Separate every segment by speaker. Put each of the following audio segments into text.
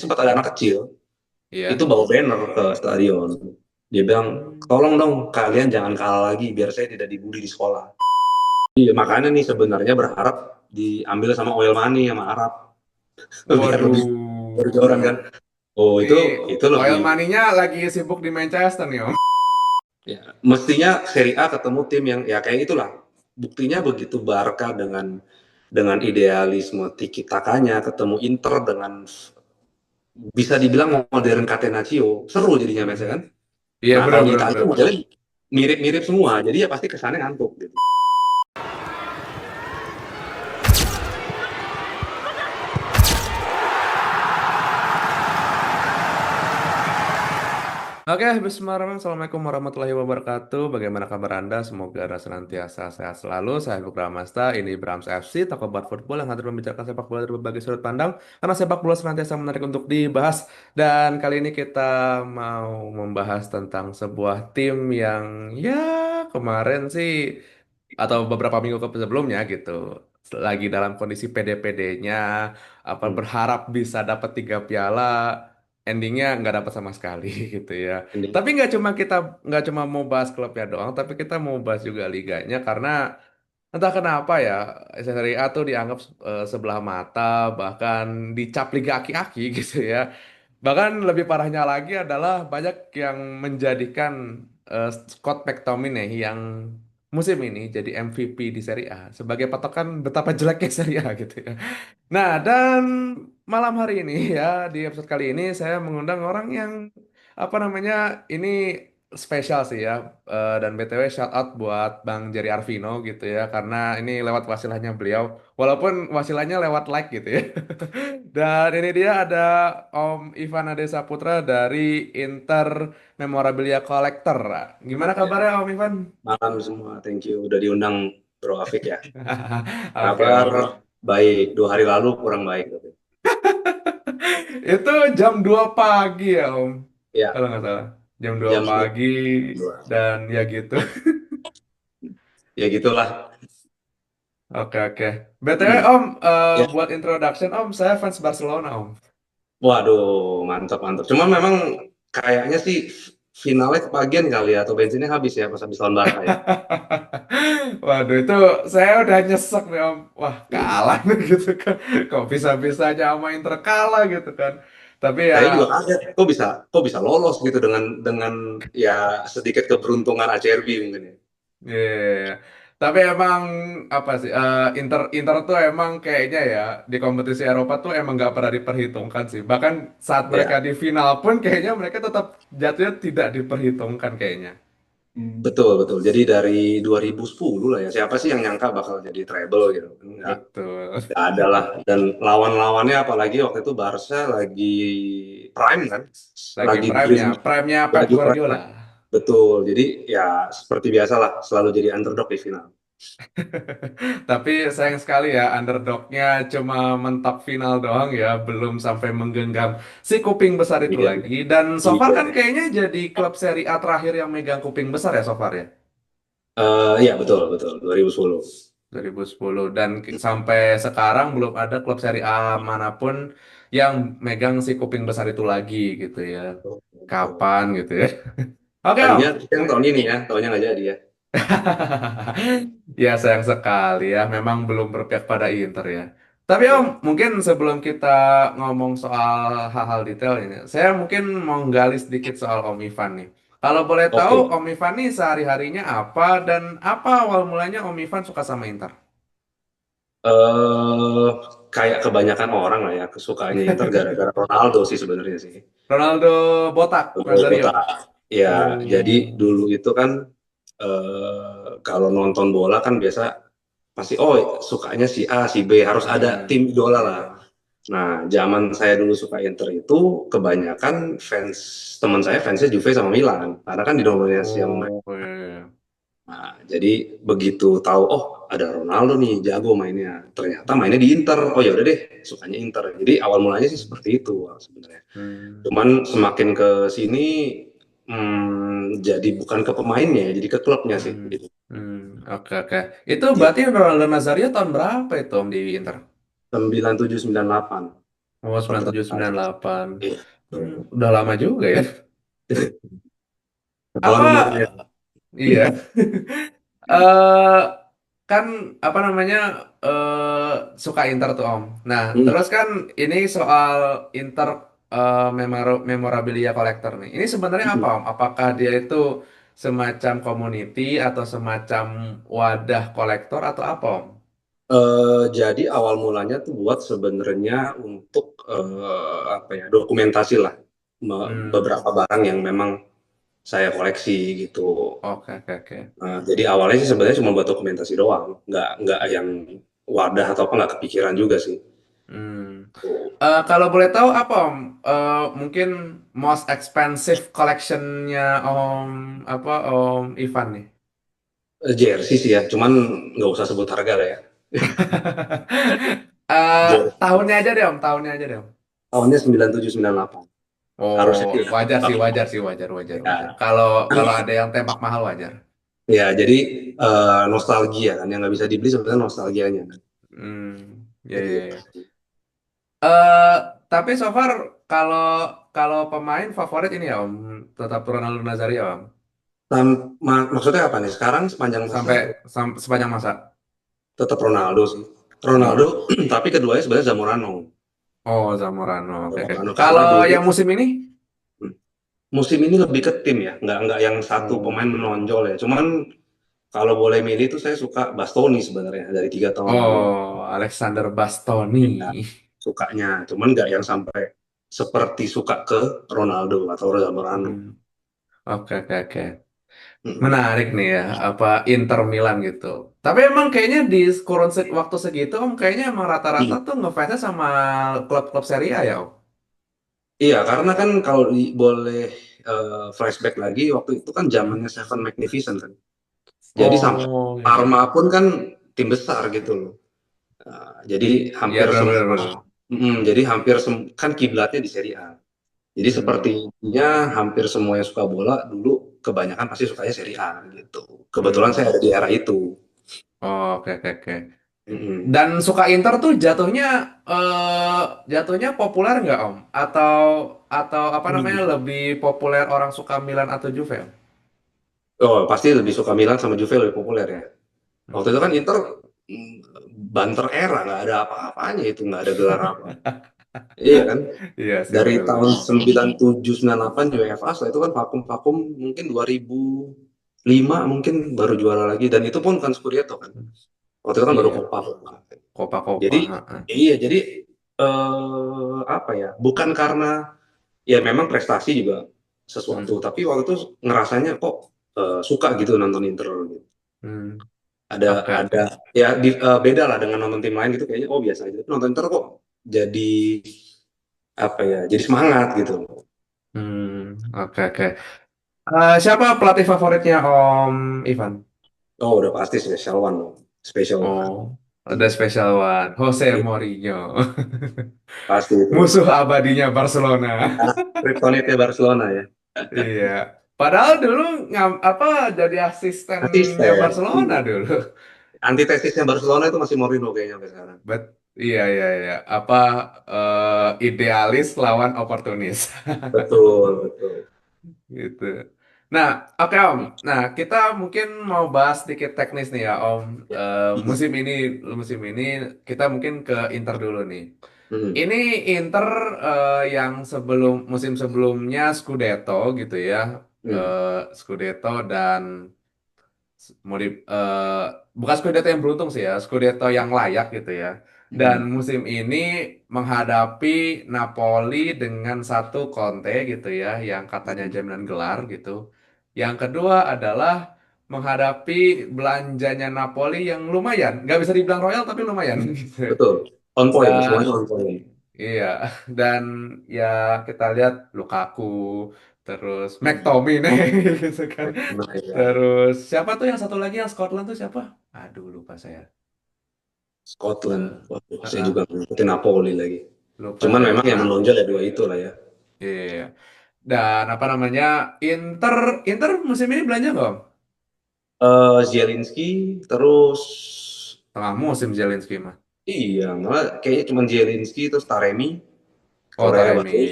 Speaker 1: sempat ada anak kecil itu
Speaker 2: Iya.
Speaker 1: bawa banner ke stadion. Dia bilang,
Speaker 2: Hmm.
Speaker 1: tolong dong kalian jangan kalah lagi biar saya tidak dibully di sekolah. Iya, makanya nih sebenarnya berharap diambil sama oil money sama Arab biar lebih
Speaker 2: Waduh.
Speaker 1: berjoran kan. Oh
Speaker 2: Ini
Speaker 1: itu
Speaker 2: oil
Speaker 1: lebih
Speaker 2: money-nya lagi sibuk di Manchester nih, Om.
Speaker 1: ya, mestinya Serie A ketemu tim yang ya kayak itulah. Buktinya begitu Barca dengan idealisme tiki takanya ketemu Inter dengan bisa dibilang modern Catenaccio, seru jadinya
Speaker 2: Hmm.
Speaker 1: match kan.
Speaker 2: Iya,
Speaker 1: Nah,
Speaker 2: benar
Speaker 1: kalau di
Speaker 2: benar
Speaker 1: Italia
Speaker 2: benar.
Speaker 1: modelnya mirip-mirip semua, jadi ya pasti kesannya ngantuk gitu.
Speaker 2: Oke, bismillahirrahmanirrahim. Assalamualaikum warahmatullahi wabarakatuh. Bagaimana kabar Anda? Semoga Anda senantiasa sehat selalu. Saya Habib Ramasta, ini Brams FC, Toko Bar Football yang hadir membicarakan sepak bola dari berbagai sudut pandang. Karena sepak bola senantiasa menarik untuk dibahas. Dan kali ini kita mau membahas tentang sebuah tim yang ya kemarin sih atau beberapa minggu sebelumnya gitu lagi dalam kondisi pede-pedenya apa
Speaker 1: Hmm.
Speaker 2: berharap bisa dapat 3 piala, endingnya nggak dapat sama sekali gitu ya.
Speaker 1: Ini
Speaker 2: Tapi nggak cuma mau bahas klubnya doang, tapi kita mau bahas juga liganya karena entah kenapa ya Serie A tuh dianggap sebelah mata, bahkan dicap liga aki-aki gitu ya. Bahkan lebih parahnya lagi adalah banyak yang menjadikan Scott McTominay yang musim ini jadi MVP di Serie A sebagai patokan betapa jeleknya Serie A gitu ya. Nah, dan malam hari ini ya, di episode kali ini saya mengundang orang yang apa namanya, ini spesial sih ya. Dan BTW shout out buat Bang Jerry Arvino gitu ya, karena ini lewat wasilahnya beliau, walaupun wasilahnya lewat like gitu ya. Dan ini dia ada Om Ivan Ade Saputra dari Inter Memorabilia Collector. Gimana
Speaker 1: ya,
Speaker 2: kabarnya Om Ivan?
Speaker 1: malam semua. Thank you udah diundang Bro Afik ya.
Speaker 2: Oke,
Speaker 1: Kabar
Speaker 2: oke.
Speaker 1: baik. 2 hari lalu kurang baik tapi.
Speaker 2: Itu jam 2 pagi ya, Om.
Speaker 1: Ya,
Speaker 2: Kalau nggak salah. Jam 2
Speaker 1: jam
Speaker 2: pagi
Speaker 1: 2.
Speaker 2: dan ya gitu.
Speaker 1: Ya gitulah.
Speaker 2: Oke, oke. BTW,
Speaker 1: Hmm.
Speaker 2: Om,
Speaker 1: Ya.
Speaker 2: buat introduction, Om, saya fans Barcelona, Om.
Speaker 1: Waduh, mantap mantap. Cuma memang kayaknya sih finalnya kebagian kali ya atau bensinnya habis ya pas habis lawan Barca ya.
Speaker 2: Waduh, itu saya udah nyesek nih, Om. Wah, kalah nih gitu kan. Kok bisa-bisanya sama Inter kalah gitu kan. Tapi ya,
Speaker 1: Saya juga kaget, kok bisa lolos gitu dengan ya sedikit keberuntungan ACRB mungkin ya.
Speaker 2: iya. Tapi emang apa sih, Inter Inter tuh emang kayaknya ya di kompetisi Eropa tuh emang nggak pernah diperhitungkan sih. Bahkan saat mereka
Speaker 1: Ya,
Speaker 2: di final pun kayaknya mereka tetap jatuhnya tidak diperhitungkan kayaknya.
Speaker 1: betul betul. Jadi dari 2010 lah ya. Siapa sih yang nyangka bakal jadi treble gitu?
Speaker 2: Betul.
Speaker 1: Nggak ada lah. Dan lawan-lawannya apalagi waktu itu Barca lagi prime kan,
Speaker 2: Lagi
Speaker 1: lagi
Speaker 2: prime-nya,
Speaker 1: dream,
Speaker 2: prime-nya Pep
Speaker 1: lagi prime.
Speaker 2: Guardiola.
Speaker 1: Betul. Jadi ya seperti biasa lah, selalu jadi underdog di final.
Speaker 2: Tapi sayang sekali ya underdognya cuma mentok final doang ya, belum sampai menggenggam si kuping besar itu
Speaker 1: Iya,
Speaker 2: lagi. Dan so far
Speaker 1: iya.
Speaker 2: kan kayaknya jadi klub Serie A terakhir yang megang kuping besar ya so far ya.
Speaker 1: Iya betul betul 2010.
Speaker 2: 2010 dan sampai sekarang belum ada klub Serie A manapun yang megang si kuping besar itu lagi gitu ya.
Speaker 1: Betul, betul.
Speaker 2: Kapan gitu ya? Oke Om.
Speaker 1: Tadinya yang tahun ini ya, tahunnya nggak jadi ya.
Speaker 2: Ya sayang sekali ya, memang belum berpihak pada Inter ya. Tapi Om,
Speaker 1: Ya.
Speaker 2: mungkin sebelum kita ngomong soal hal-hal detail ini, saya mungkin mau gali sedikit soal Om Ivan nih. Kalau boleh tahu,
Speaker 1: Oke.
Speaker 2: Om Ivan nih sehari-harinya apa dan apa awal mulanya Om Ivan suka sama Inter?
Speaker 1: eh Kayak kebanyakan orang lah ya, kesukaannya Inter gara-gara Ronaldo sih sebenarnya sih.
Speaker 2: Ronaldo botak,
Speaker 1: Kota.
Speaker 2: Nazario.
Speaker 1: Ya, jadi
Speaker 2: Oh,
Speaker 1: dulu itu kan kalau nonton bola kan biasa pasti oh sukanya si A, si B, harus ada tim idola lah.
Speaker 2: iya.
Speaker 1: Nah, zaman saya dulu suka Inter itu kebanyakan fans teman saya fansnya Juve sama Milan karena kan didominasi sama mereka.
Speaker 2: Oh, iya.
Speaker 1: Nah, jadi begitu tahu oh ada Ronaldo nih jago mainnya, ternyata mainnya di Inter. Oh ya udah deh, sukanya Inter. Jadi awal mulanya sih seperti itu sebenarnya.
Speaker 2: Hmm.
Speaker 1: Cuman semakin ke sini jadi bukan ke pemainnya, jadi ke klubnya sih.
Speaker 2: Hmm.
Speaker 1: Gitu.
Speaker 2: Hmm. Oke, oke. Itu
Speaker 1: Ya,
Speaker 2: berarti Ronaldo Nazario tahun berapa itu Om di Inter?
Speaker 1: 97 98.
Speaker 2: Oh,
Speaker 1: kontestasi.
Speaker 2: 9798.
Speaker 1: Iya.
Speaker 2: Udah lama juga ya.
Speaker 1: Kalau nomornya,
Speaker 2: Apa? Iya. eh kan apa namanya suka Inter tuh Om. Nah,
Speaker 1: hmm,
Speaker 2: terus kan ini soal Inter memorabilia kolektor nih. Ini sebenarnya apa
Speaker 1: hmm.
Speaker 2: Om? Apakah dia itu semacam community atau semacam wadah kolektor atau apa Om?
Speaker 1: Jadi awal mulanya tuh buat sebenarnya untuk apa ya, dokumentasi lah
Speaker 2: Hmm,
Speaker 1: beberapa barang yang memang saya koleksi gitu.
Speaker 2: oke oke oke.
Speaker 1: Jadi awalnya sih sebenarnya cuma buat dokumentasi doang, nggak yang wadah atau apa, nggak kepikiran juga sih.
Speaker 2: Hmm.
Speaker 1: Tuh.
Speaker 2: Kalau boleh tahu apa Om? Mungkin most expensive collectionnya Om apa Om Ivan nih?
Speaker 1: Jersey sih ya, cuman nggak usah sebut harga lah ya. Jersey.
Speaker 2: Tahunnya aja deh Om, tahunnya aja deh Om.
Speaker 1: Tahunnya 97 98.
Speaker 2: Oh,
Speaker 1: Harusnya sih ya.
Speaker 2: wajar sih,
Speaker 1: Tapi
Speaker 2: wajar sih, wajar, wajar, wajar.
Speaker 1: ya,
Speaker 2: Kalau kalau ada yang tembak mahal wajar.
Speaker 1: ya jadi nostalgia kan yang nggak bisa dibeli sebenarnya nostalgianya kan.
Speaker 2: Ya,
Speaker 1: Jadi
Speaker 2: ya, ya. Eh, tapi so far kalau kalau pemain favorit ini ya Om, tetap Ronaldo Nazario Om,
Speaker 1: maksudnya apa nih? Sekarang sepanjang masa
Speaker 2: sampai
Speaker 1: atau
Speaker 2: sepanjang masa.
Speaker 1: tetap Ronaldo sih.
Speaker 2: Oh,
Speaker 1: Ronaldo, tapi keduanya sebenarnya Zamorano.
Speaker 2: oh Zamorano, oke oke.
Speaker 1: Zamorano karena
Speaker 2: Kalau
Speaker 1: dulu
Speaker 2: yang musim ini,
Speaker 1: hmm, musim ini lebih ke tim ya, nggak yang satu
Speaker 2: oh,
Speaker 1: pemain menonjol ya. Cuman kalau boleh milih tuh saya suka Bastoni sebenarnya dari 3 tahun lalu.
Speaker 2: oh Alexander
Speaker 1: Ya,
Speaker 2: Bastoni.
Speaker 1: sukanya, cuman nggak yang sampai seperti suka ke Ronaldo atau Zamorano.
Speaker 2: Hmm, oke oke oke.
Speaker 1: Mm-mm.
Speaker 2: Menarik nih ya, apa Inter Milan gitu. Tapi emang kayaknya di kurun waktu segitu, Om, kayaknya emang rata-rata
Speaker 1: Hmm.
Speaker 2: tuh ngefansnya sama klub-klub Serie A ya, Om.
Speaker 1: Iya, karena kan kalau boleh flashback lagi, waktu itu kan
Speaker 2: Hmm.
Speaker 1: zamannya Seven Magnificent kan. Jadi sampai
Speaker 2: Oh, iya, iya.
Speaker 1: Parma pun kan tim besar gitu loh. Jadi
Speaker 2: Iya,
Speaker 1: hampir
Speaker 2: benar-benar.
Speaker 1: semua,
Speaker 2: Benar.
Speaker 1: jadi hampir kan kiblatnya di Serie A. Jadi
Speaker 2: Hmm.
Speaker 1: sepertinya hampir semua yang suka bola dulu kebanyakan pasti sukanya Serie A gitu. Kebetulan saya
Speaker 2: Hmm.
Speaker 1: ada di era itu.
Speaker 2: Oh, oke, oke, oke.
Speaker 1: Mm-mm.
Speaker 2: Dan suka Inter tuh jatuhnya populer nggak, Om? Atau apa namanya
Speaker 1: Hmm.
Speaker 2: lebih populer orang suka Milan atau Juve, Om?
Speaker 1: Oh, pasti lebih suka Milan sama Juve lebih populer ya. Waktu itu kan
Speaker 2: Hmm.
Speaker 1: Inter mm, banter era, nggak ada apa-apanya itu, nggak ada gelar apa. Iya kan?
Speaker 2: Iya sih,
Speaker 1: Dari tahun
Speaker 2: benar-benar.
Speaker 1: 97 98 UEFA, setelah itu kan vakum-vakum mungkin 2005 mungkin baru juara lagi, dan itu pun kan Scudetto kan. Waktu itu kan baru
Speaker 2: Iya,
Speaker 1: Copa.
Speaker 2: Copa-Copa.
Speaker 1: Jadi
Speaker 2: Heeh.
Speaker 1: iya, jadi apa ya? Bukan karena ya memang prestasi juga sesuatu,
Speaker 2: Hmm.
Speaker 1: tapi waktu itu ngerasanya kok suka gitu nonton Inter gitu.
Speaker 2: Hmm.
Speaker 1: Ada
Speaker 2: Oke,
Speaker 1: ada
Speaker 2: oke.
Speaker 1: ya beda lah dengan nonton tim lain gitu, kayaknya oh biasa aja. Tapi nonton Inter kok jadi apa ya? Jadi semangat gitu.
Speaker 2: Oke, oke. Siapa pelatih favoritnya Om Ivan?
Speaker 1: Oh, udah pasti special one dong. Special one.
Speaker 2: Oh, ada special one. Jose
Speaker 1: Iya,
Speaker 2: Mourinho.
Speaker 1: pasti itu.
Speaker 2: Musuh abadinya Barcelona.
Speaker 1: Anak kriptonitnya Barcelona ya.
Speaker 2: Iya. Padahal dulu apa jadi asistennya
Speaker 1: Asisten.
Speaker 2: Barcelona
Speaker 1: Iya.
Speaker 2: dulu.
Speaker 1: Antitesisnya Barcelona itu masih Mourinho kayaknya sampai sekarang.
Speaker 2: Bet, iya, iya, iya. Apa idealis lawan oportunis.
Speaker 1: Betul, betul.
Speaker 2: Gitu. Nah, oke Om. Nah, kita mungkin mau bahas sedikit teknis nih ya Om.
Speaker 1: Ya.
Speaker 2: Eh, musim ini kita mungkin ke Inter dulu nih.
Speaker 1: Hmm.
Speaker 2: Ini Inter yang sebelum musim sebelumnya Scudetto gitu ya.
Speaker 1: Hmm.
Speaker 2: Scudetto dan mau di, bukan Scudetto yang beruntung sih ya, Scudetto yang layak gitu ya. Dan
Speaker 1: Hmm.
Speaker 2: musim ini menghadapi Napoli dengan satu Conte gitu ya, yang katanya
Speaker 1: Hmm.
Speaker 2: jaminan gelar gitu. Yang kedua adalah menghadapi belanjanya Napoli yang lumayan, nggak bisa dibilang royal tapi lumayan gitu.
Speaker 1: Betul. On point,
Speaker 2: Dan
Speaker 1: semuanya on point.
Speaker 2: iya, dan ya kita lihat Lukaku, terus
Speaker 1: Hmm.
Speaker 2: McTominay gitu kan.
Speaker 1: Nah, ya.
Speaker 2: Terus siapa tuh yang satu lagi yang Scotland tuh siapa? Aduh lupa saya.
Speaker 1: Scotland.
Speaker 2: Eh,
Speaker 1: Waduh, saya juga
Speaker 2: eh,
Speaker 1: ngikutin Napoli lagi.
Speaker 2: lupa
Speaker 1: Cuman
Speaker 2: saya.
Speaker 1: memang yang
Speaker 2: Nah,
Speaker 1: menonjol ya dua itu lah ya.
Speaker 2: iya. Dan apa namanya? Inter Inter musim ini belanja nggak, Om?
Speaker 1: Zielinski, terus
Speaker 2: Tengah musim Zelensky mah.
Speaker 1: iya, malah kayaknya cuma Zielinski terus Taremi.
Speaker 2: Oh,
Speaker 1: Korea bagus.
Speaker 2: Taremi.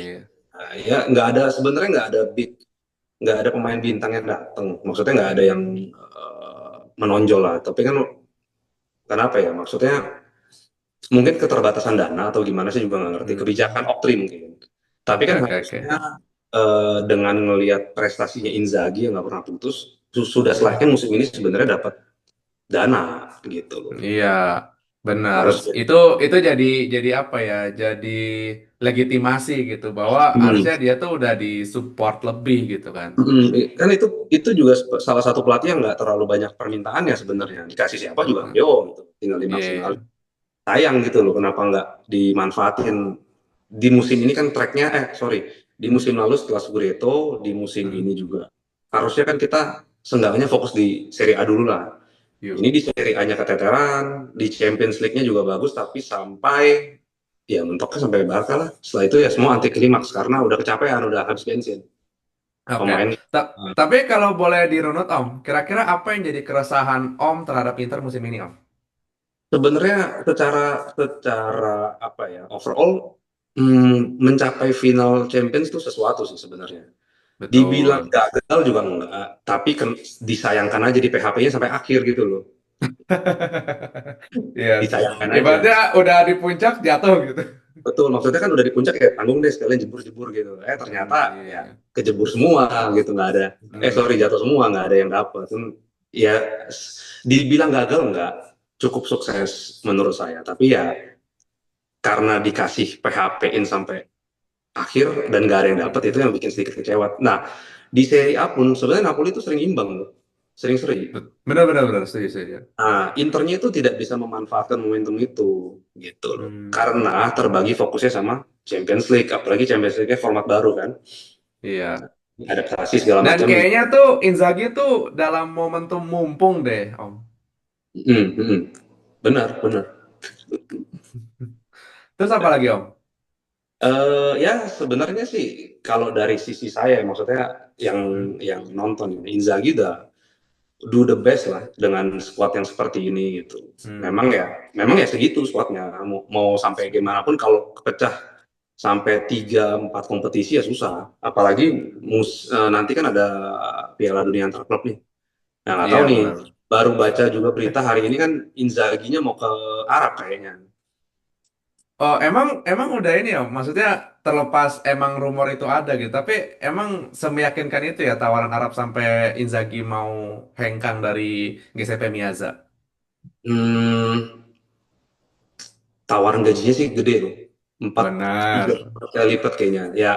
Speaker 1: Nah, ya nggak ada sebenarnya nggak ada pemain bintang yang datang. Maksudnya nggak ada yang menonjol lah. Tapi kan kenapa ya? Maksudnya mungkin keterbatasan dana atau gimana sih juga nggak ngerti. Kebijakan
Speaker 2: Hmm.
Speaker 1: Optri mungkin. Tapi
Speaker 2: Oke,
Speaker 1: kan
Speaker 2: oke, oke.
Speaker 1: harusnya dengan ngelihat prestasinya Inzaghi yang nggak pernah putus, sudah
Speaker 2: Hmm.
Speaker 1: selayaknya musim ini sebenarnya dapat dana gitu loh.
Speaker 2: Iya, benar.
Speaker 1: Harus
Speaker 2: Itu jadi apa ya? Jadi legitimasi gitu bahwa
Speaker 1: hmm,
Speaker 2: harusnya dia tuh udah di support lebih gitu kan.
Speaker 1: kan itu juga salah satu pelatih yang nggak terlalu banyak permintaannya sebenarnya. Dikasih siapa juga,
Speaker 2: Mm-mm.
Speaker 1: yo gitu. Tinggal
Speaker 2: Iya,
Speaker 1: dimaksimal.
Speaker 2: iya.
Speaker 1: Sayang gitu loh, kenapa nggak dimanfaatin di musim ini kan tracknya sorry, di musim lalu setelah Scudetto, di musim
Speaker 2: Mm.
Speaker 1: ini juga. Harusnya kan kita seenggaknya fokus di Serie A dulu lah. Ini
Speaker 2: Yuk.
Speaker 1: di Serie A-nya keteteran, di Champions League-nya juga bagus, tapi sampai ya mentoknya sampai Barca lah. Setelah itu ya semua anti klimaks karena udah kecapean, udah habis bensin.
Speaker 2: Oke.
Speaker 1: Pemain
Speaker 2: Tapi kalau boleh dirunut Om, kira-kira apa yang jadi keresahan Om terhadap Inter musim ini Om?
Speaker 1: sebenarnya secara secara apa ya overall mencapai final Champions itu sesuatu sih sebenarnya. Dibilang
Speaker 2: Betul.
Speaker 1: gagal juga enggak, tapi disayangkan aja di PHP-nya sampai akhir gitu loh.
Speaker 2: Iya sih.
Speaker 1: Disayangkan aja.
Speaker 2: Ibaratnya udah di puncak jatuh gitu.
Speaker 1: Betul, maksudnya kan udah di puncak ya tanggung deh sekalian jebur-jebur gitu. Ternyata ya
Speaker 2: Iya.
Speaker 1: kejebur semua gitu, nggak ada. Sorry,
Speaker 2: Hmm.
Speaker 1: jatuh semua, nggak ada yang dapat. Ya dibilang gagal nggak, cukup sukses menurut saya. Tapi ya karena dikasih PHP-in sampai akhir dan nggak ada yang dapat, itu
Speaker 2: Hmm.
Speaker 1: yang bikin sedikit kecewa. Nah, di Serie A pun sebenarnya Napoli itu sering imbang loh, sering-sering.
Speaker 2: Benar, benar, benar. Setuju, setuju.
Speaker 1: Nah, Internya itu tidak bisa memanfaatkan momentum itu, gitu loh.
Speaker 2: Hmm.
Speaker 1: Karena terbagi fokusnya sama Champions League, apalagi Champions League format baru kan,
Speaker 2: Iya.
Speaker 1: adaptasi segala
Speaker 2: Dan
Speaker 1: macam.
Speaker 2: kayaknya tuh Inzaghi tuh dalam momentum mumpung deh, Om.
Speaker 1: Hmm, hmm. Benar, benar.
Speaker 2: Terus apa lagi, Om?
Speaker 1: Ya sebenarnya sih kalau dari sisi saya, maksudnya yang
Speaker 2: Hmm.
Speaker 1: nonton Inzaghi udah do the best lah dengan squad yang seperti ini gitu.
Speaker 2: Hmm.
Speaker 1: Memang ya segitu squadnya. Mau sampai gimana pun kalau kepecah sampai 3-4 kompetisi ya susah. Apalagi nanti kan ada Piala Dunia antar klub nih. Nah nggak tahu
Speaker 2: Iya,
Speaker 1: nih.
Speaker 2: benar.
Speaker 1: Baru baca juga berita hari ini kan Inzaghi-nya mau ke Arab kayaknya.
Speaker 2: Oh, emang emang udah ini ya, maksudnya terlepas emang rumor itu ada gitu, tapi emang semeyakinkan itu ya tawaran Arab sampai Inzaghi mau hengkang dari GCP Miazza.
Speaker 1: Hmm, Tawaran gajinya sih gede loh. Empat, tiga
Speaker 2: Benar.
Speaker 1: kali lipat kayaknya. Ya,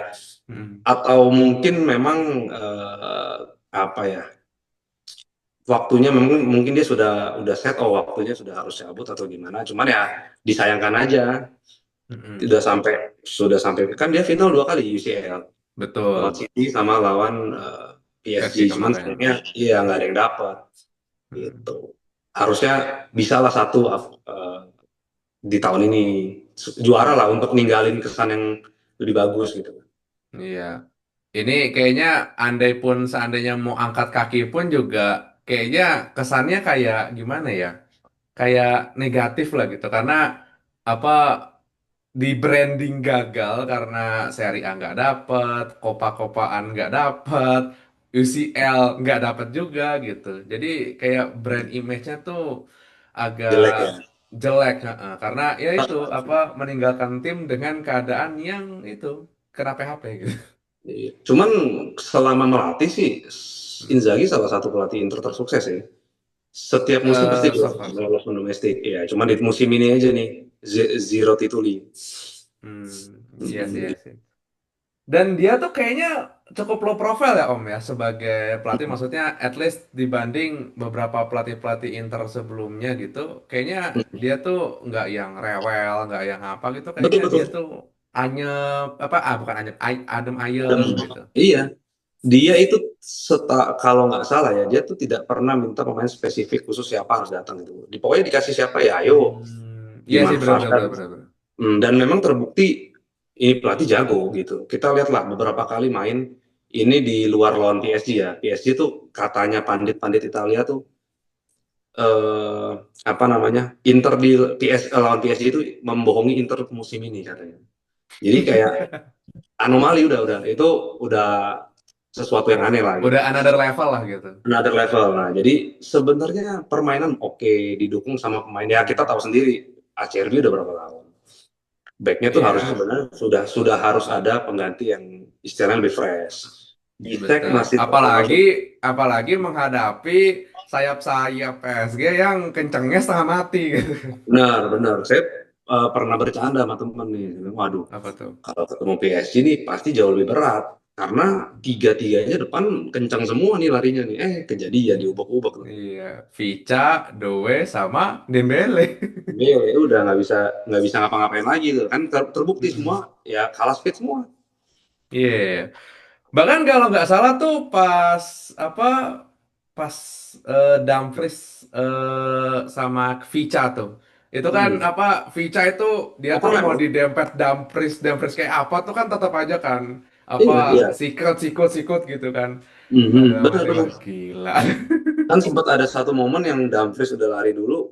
Speaker 2: Hmm.
Speaker 1: atau mungkin memang apa ya? Waktunya memang mungkin dia udah set, oh waktunya sudah harus cabut atau gimana. Cuman ya disayangkan aja.
Speaker 2: Mm-mm.
Speaker 1: Sudah sampai kan dia final 2 kali UCL, lawan
Speaker 2: Betul.
Speaker 1: City sama lawan PSG.
Speaker 2: PSG
Speaker 1: Cuman
Speaker 2: kemarin.
Speaker 1: sayangnya iya nggak ada yang dapat
Speaker 2: Hmm.
Speaker 1: gitu. Harusnya bisalah satu di tahun ini juara lah untuk ninggalin kesan yang lebih bagus gitu.
Speaker 2: Iya. Ini kayaknya andai pun seandainya mau angkat kaki pun juga kayaknya kesannya kayak gimana ya? Kayak negatif lah gitu karena apa di branding gagal karena Serie A nggak dapet, Copa-Copaan nggak dapet, UCL nggak dapet juga gitu. Jadi kayak brand image-nya tuh agak
Speaker 1: Jelek ya.
Speaker 2: jelek, heeh. Karena ya itu apa meninggalkan tim dengan keadaan yang itu kena PHP gitu.
Speaker 1: Iya. Cuman selama melatih sih Inzaghi salah satu pelatih Inter tersukses ya. Setiap musim pasti
Speaker 2: So far, so.
Speaker 1: lolos domestik. Ya, cuman di musim ini aja nih zero tituli.
Speaker 2: Iya sih, iya
Speaker 1: Mm,
Speaker 2: sih. Dan dia tuh kayaknya cukup low profile ya Om ya sebagai pelatih. Maksudnya at least dibanding beberapa pelatih-pelatih Inter sebelumnya gitu. Kayaknya dia tuh nggak yang rewel, nggak yang apa gitu.
Speaker 1: Betul
Speaker 2: Kayaknya dia
Speaker 1: betul.
Speaker 2: tuh anyep, apa, bukan anyep, adem ayem
Speaker 1: Dan
Speaker 2: gitu.
Speaker 1: iya, dia itu kalau nggak salah ya, dia tuh tidak pernah minta pemain spesifik khusus siapa harus datang itu. Pokoknya dikasih siapa ya, ayo
Speaker 2: Iya sih benar benar
Speaker 1: dimanfaatkan.
Speaker 2: benar benar. Benar.
Speaker 1: Dan memang terbukti ini pelatih jago gitu. Kita lihatlah beberapa kali main ini di luar lawan PSG ya. PSG tuh katanya pandit-pandit Italia tuh eh, apa namanya Inter di lawan PSG itu membohongi Inter musim ini katanya. Jadi kayak anomali udah itu udah sesuatu yang aneh lah gitu.
Speaker 2: Udah another level lah gitu.
Speaker 1: Another level. Nah, jadi sebenarnya permainan oke didukung sama pemain ya kita tahu sendiri Acerbi udah berapa tahun. Backnya tuh harusnya
Speaker 2: Iya,
Speaker 1: sebenarnya sudah harus ada pengganti yang istilahnya lebih fresh. Bisek
Speaker 2: betul.
Speaker 1: masih terkenal
Speaker 2: Apalagi apalagi menghadapi sayap-sayap PSG yang kencengnya setengah mati gitu.
Speaker 1: benar benar. Saya pernah bercanda sama temen nih, waduh
Speaker 2: Apa tuh?
Speaker 1: kalau ketemu PSG nih pasti jauh lebih berat karena tiga-tiganya depan kencang semua nih larinya nih. Kejadian diubek-ubek.
Speaker 2: Iya, Vica, Doe sama Dembele.
Speaker 1: Beo itu udah nggak bisa ngapa-ngapain lagi tuh kan terbukti semua
Speaker 2: Mm-mm.
Speaker 1: ya kalah speed semua.
Speaker 2: Iya. Bahkan kalau nggak salah tuh pas apa pas Dumfries sama Vica tuh. Itu kan
Speaker 1: Hmm.
Speaker 2: apa Vica itu dia
Speaker 1: Apa
Speaker 2: tuh
Speaker 1: rem
Speaker 2: mau
Speaker 1: loh?
Speaker 2: didempet Dumfries kayak apa tuh kan tetap aja kan apa
Speaker 1: Iya iya.
Speaker 2: sikut gitu kan.
Speaker 1: Mhm,
Speaker 2: Dalam
Speaker 1: benar
Speaker 2: arti
Speaker 1: benar.
Speaker 2: wah gila.
Speaker 1: Kan sempat ada satu momen yang Dumfries udah lari dulu,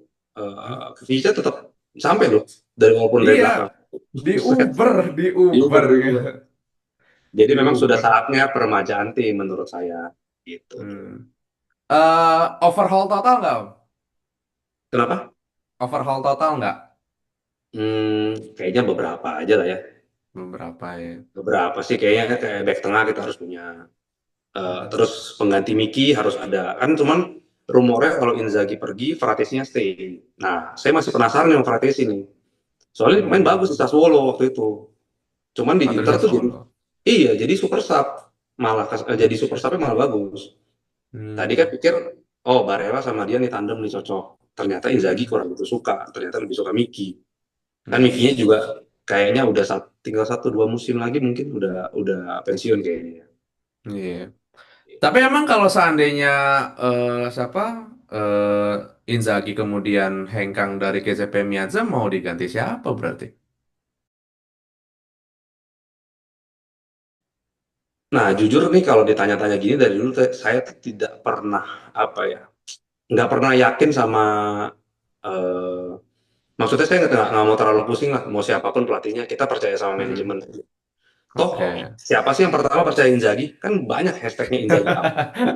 Speaker 1: Vica tetap sampai loh walaupun dari
Speaker 2: Iya,
Speaker 1: belakang.
Speaker 2: di
Speaker 1: Buset,
Speaker 2: Uber, di
Speaker 1: diuber
Speaker 2: Uber
Speaker 1: diuber.
Speaker 2: gitu.
Speaker 1: Jadi
Speaker 2: Di
Speaker 1: memang sudah
Speaker 2: Uber.
Speaker 1: saatnya peremajaan tim menurut saya gitu.
Speaker 2: Hmm. Overhaul total nggak, Om?
Speaker 1: Kenapa?
Speaker 2: Overhaul total nggak?
Speaker 1: Kayaknya beberapa aja lah ya.
Speaker 2: Beberapa ya.
Speaker 1: Beberapa sih kayaknya kayak back tengah kita harus punya.
Speaker 2: Hmm.
Speaker 1: Terus pengganti Miki harus ada. Kan cuman rumornya kalau Inzaghi pergi, Fratesinya stay. Nah, saya masih penasaran dengan Fratesi nih. Soalnya main bagus di
Speaker 2: Hmm.
Speaker 1: Sassuolo waktu itu. Cuman di
Speaker 2: Atau di
Speaker 1: Inter tuh jadi
Speaker 2: Sassuolo.
Speaker 1: iya, jadi super sub. Malah jadi super subnya malah bagus. Tadi kan
Speaker 2: Hmm.
Speaker 1: pikir oh Barella sama dia nih tandem nih cocok. Ternyata Inzaghi
Speaker 2: Hmm.
Speaker 1: kurang begitu suka. Ternyata lebih suka Miki. Kan Mikinya
Speaker 2: Hmm.
Speaker 1: juga kayaknya udah tinggal satu dua musim lagi mungkin udah pensiun kayaknya.
Speaker 2: Iya. Tapi emang kalau seandainya siapa Inzaghi kemudian hengkang dari GCP Miazza mau diganti siapa berarti?
Speaker 1: Nah, jujur nih kalau ditanya-tanya gini dari dulu saya tuh tidak pernah apa ya, nggak pernah yakin sama eh, maksudnya saya nggak mau terlalu pusing lah mau siapapun pelatihnya kita percaya sama
Speaker 2: Hmm.
Speaker 1: manajemen. Toh
Speaker 2: Oke.
Speaker 1: siapa sih yang pertama percaya Inzaghi? Kan banyak hashtagnya Inzaghi out.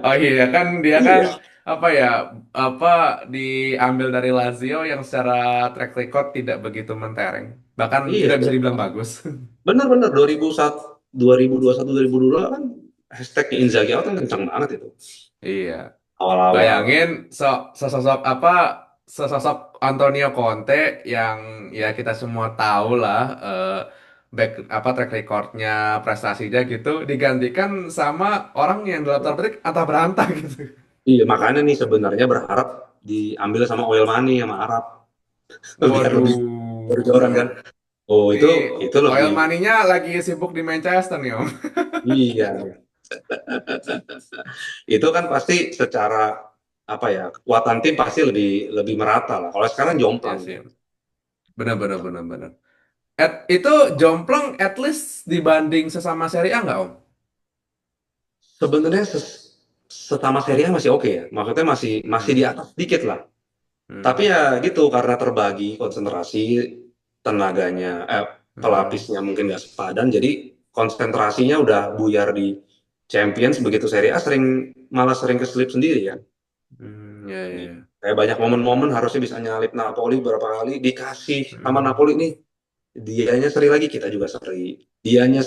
Speaker 2: Oh iya kan dia kan
Speaker 1: Iya,
Speaker 2: apa ya apa diambil dari Lazio yang secara track record tidak begitu mentereng bahkan
Speaker 1: iya.
Speaker 2: tidak bisa dibilang bagus.
Speaker 1: Benar-benar 2001, 2021, 2022 kan hashtagnya Inzaghi out kan kencang banget itu
Speaker 2: Iya.
Speaker 1: awal-awal.
Speaker 2: Bayangin sesosok apa sesosok Antonio Conte yang ya kita semua tahu lah back apa track recordnya prestasinya gitu digantikan sama orang yang dalam tanda petik antah berantah gitu.
Speaker 1: Iya, makanya nih sebenarnya berharap diambil sama oil money sama Arab biar lebih berjoran kan.
Speaker 2: Waduh.
Speaker 1: Oh,
Speaker 2: Ini
Speaker 1: itu
Speaker 2: oil
Speaker 1: lebih
Speaker 2: money-nya lagi sibuk di Manchester nih, Om.
Speaker 1: iya. Itu kan pasti secara apa ya, kekuatan tim pasti lebih lebih merata lah. Kalau sekarang
Speaker 2: Ya
Speaker 1: jomplang.
Speaker 2: sih. Benar benar benar benar. Itu jomplang at least dibanding sesama Serie A nggak, Om?
Speaker 1: Sebenarnya setama Serie A masih oke ya. Maksudnya masih di
Speaker 2: Hmm.
Speaker 1: atas dikit lah. Tapi
Speaker 2: Hmm.
Speaker 1: ya gitu karena terbagi konsentrasi tenaganya
Speaker 2: Hmm.
Speaker 1: pelapisnya mungkin nggak sepadan jadi konsentrasinya udah buyar di Champions begitu Serie A malah sering keselip sendiri ya.
Speaker 2: Hmm. Ya ya. Ya.
Speaker 1: Kayak banyak momen-momen harusnya bisa nyalip Napoli berapa kali dikasih sama
Speaker 2: Hmm.
Speaker 1: Napoli nih dianya seri lagi kita juga seri dianya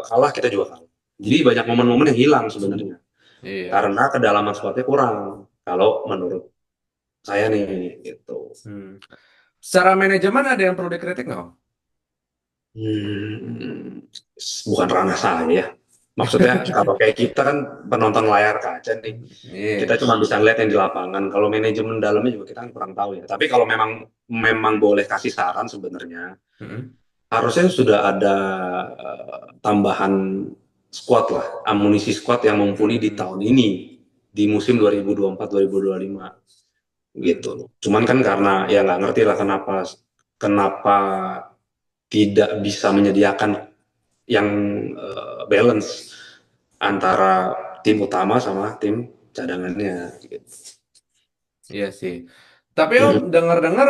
Speaker 1: kalah kita juga kalah jadi banyak momen-momen yang hilang sebenarnya
Speaker 2: Iya.
Speaker 1: karena kedalaman skuadnya kurang kalau menurut saya nih gitu.
Speaker 2: Hmm. Secara manajemen ada yang perlu dikritik nggak, Om?
Speaker 1: Hmm, bukan ranah saya ya. Maksudnya kalau kayak kita kan penonton layar kaca nih, kita
Speaker 2: Iya.
Speaker 1: cuma bisa lihat yang di lapangan. Kalau manajemen dalamnya juga kita kan kurang tahu ya. Tapi kalau memang memang boleh kasih saran sebenarnya,
Speaker 2: Hmm.
Speaker 1: harusnya sudah ada tambahan squad lah, amunisi squad yang mumpuni di
Speaker 2: Hmm.
Speaker 1: tahun ini di musim 2024-2025 gitu.
Speaker 2: Hmm.
Speaker 1: Cuman kan karena ya nggak ngerti lah kenapa kenapa tidak bisa menyediakan yang balance antara tim utama sama tim cadangannya gitu.
Speaker 2: Iya sih. Tapi Om
Speaker 1: Mhm.
Speaker 2: dengar-dengar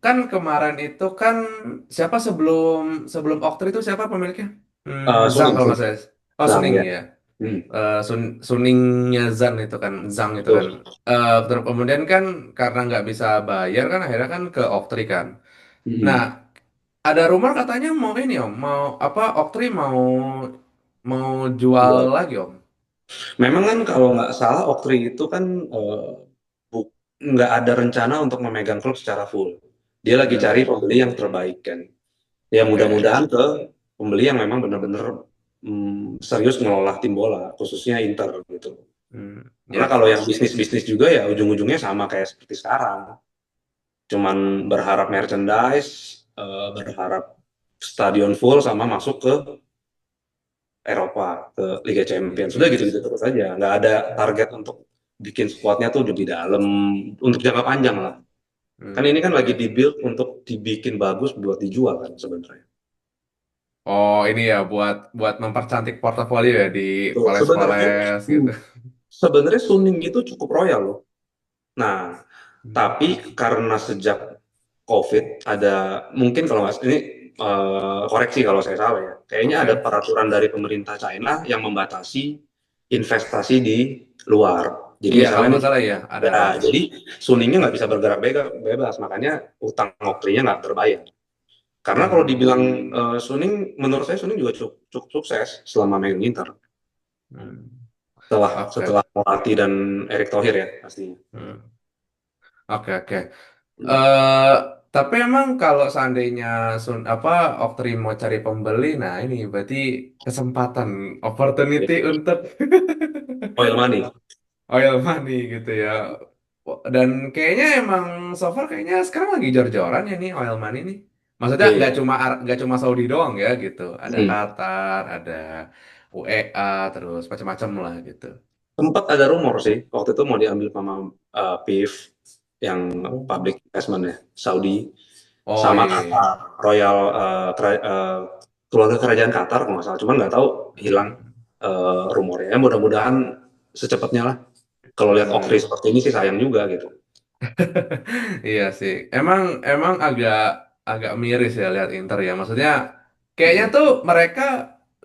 Speaker 2: kan kemarin itu kan siapa sebelum sebelum Oktri itu siapa pemiliknya? Zhang
Speaker 1: Suning,
Speaker 2: kalau nggak
Speaker 1: Suning.
Speaker 2: salah. Oh,
Speaker 1: Zhang
Speaker 2: Suning
Speaker 1: ya.
Speaker 2: ya.
Speaker 1: Hmm,
Speaker 2: Suningnya Zhang itu kan, Zhang itu kan.
Speaker 1: betul.
Speaker 2: Terus kemudian kan karena nggak bisa bayar kan akhirnya kan ke Oktri kan. Nah,
Speaker 1: Hmm.
Speaker 2: ada rumor katanya mau ini Om, mau apa Oktri mau jual
Speaker 1: Jual.
Speaker 2: lagi Om.
Speaker 1: Memang kan kalau nggak salah Oktri itu kan bu- nggak ada rencana untuk memegang klub secara full. Dia lagi cari
Speaker 2: Hmm,
Speaker 1: pembeli yang terbaik kan. Ya
Speaker 2: oke.
Speaker 1: mudah-mudahan ke pembeli yang memang benar-benar serius mengelola tim bola, khususnya Inter gitu. Karena
Speaker 2: Ya
Speaker 1: kalau
Speaker 2: sih.
Speaker 1: yang bisnis-bisnis juga ya ujung-ujungnya sama kayak seperti sekarang. Cuman berharap merchandise, berharap stadion full sama masuk ke Eropa, ke Liga Champions. Sudah
Speaker 2: Iya
Speaker 1: gitu-gitu
Speaker 2: sih.
Speaker 1: terus aja. Nggak ada target untuk bikin squadnya tuh lebih dalam, untuk jangka panjang lah. Kan ini kan lagi
Speaker 2: Iya sih.
Speaker 1: dibuild untuk dibikin bagus buat dijual kan sebenarnya.
Speaker 2: Oh, ini ya buat buat mempercantik portofolio ya di
Speaker 1: Tuh, sebenarnya
Speaker 2: poles-poles
Speaker 1: hmm,
Speaker 2: gitu.
Speaker 1: sebenarnya Suning itu cukup royal loh. Nah,
Speaker 2: Hmm,
Speaker 1: tapi karena sejak COVID ada, mungkin kalau nggak ini koreksi kalau saya salah ya, kayaknya ada
Speaker 2: Oke.
Speaker 1: peraturan dari pemerintah China yang membatasi investasi di luar. Jadi
Speaker 2: Iya, kalau
Speaker 1: misalnya nih,
Speaker 2: nggak salah ya ada
Speaker 1: ya,
Speaker 2: itu.
Speaker 1: jadi Suningnya nggak bisa bergerak bebas, makanya utang Oktrinya nggak terbayar. Karena kalau
Speaker 2: Hmm,
Speaker 1: dibilang Suning, menurut saya Suning juga cukup, cukup sukses selama main Inter.
Speaker 2: hmm.
Speaker 1: Setelah
Speaker 2: Oke.
Speaker 1: setelah Morati dan Erick Thohir ya pastinya.
Speaker 2: Hmm. Oke, oke. eh tapi emang kalau seandainya apa Oktri mau cari pembeli, nah ini berarti kesempatan, opportunity
Speaker 1: Ya.
Speaker 2: untuk
Speaker 1: Oil money.
Speaker 2: oil money gitu ya. Dan kayaknya emang so far kayaknya sekarang lagi jor-joran ya nih oil money nih. Maksudnya
Speaker 1: Iya.
Speaker 2: nggak cuma Saudi doang ya gitu. Ada
Speaker 1: Hmm.
Speaker 2: Qatar, ada UEA, terus macam-macam lah gitu.
Speaker 1: Sempat ada rumor sih, waktu itu mau diambil sama PIF yang
Speaker 2: Oh,
Speaker 1: public investment ya, Saudi,
Speaker 2: oh
Speaker 1: sama
Speaker 2: iya, iya, iya.
Speaker 1: Qatar, Royal keluarga kerajaan Qatar kalau nggak salah, cuman nggak tahu hilang
Speaker 2: Hmm,
Speaker 1: rumornya. Ya, mudah-mudahan secepatnya lah. Kalau lihat Oktri
Speaker 2: hmm.
Speaker 1: seperti ini sih sayang juga gitu.
Speaker 2: Iya sih. Emang emang agak agak miris ya lihat Inter ya. Maksudnya kayaknya
Speaker 1: Hmm.
Speaker 2: tuh mereka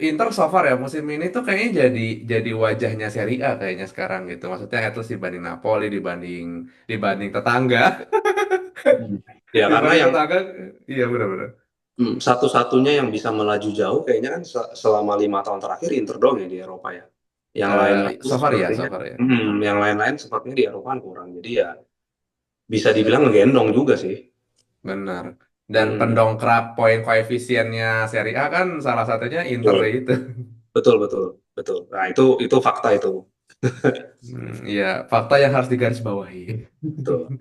Speaker 2: Inter so far ya musim ini tuh kayaknya jadi wajahnya Serie A kayaknya sekarang gitu. Maksudnya at least dibanding Napoli, dibanding dibanding tetangga,
Speaker 1: Hmm. Ya karena
Speaker 2: dibanding
Speaker 1: yang
Speaker 2: tetangga, iya benar-benar.
Speaker 1: satu-satunya yang bisa melaju jauh kayaknya kan selama 5 tahun terakhir Inter doang ya di Eropa ya. Yang lain lagi
Speaker 2: So far ya, so
Speaker 1: sepertinya,
Speaker 2: far ya.
Speaker 1: yang lain-lain sepertinya di Eropa kan kurang. Jadi ya bisa dibilang ngegendong juga sih.
Speaker 2: Benar. Dan
Speaker 1: Hmm,
Speaker 2: pendongkrak poin koefisiennya Serie A kan salah satunya Inter
Speaker 1: betul,
Speaker 2: itu.
Speaker 1: betul, betul, betul. Nah itu fakta itu,
Speaker 2: Iya, fakta yang harus digarisbawahi.
Speaker 1: betul.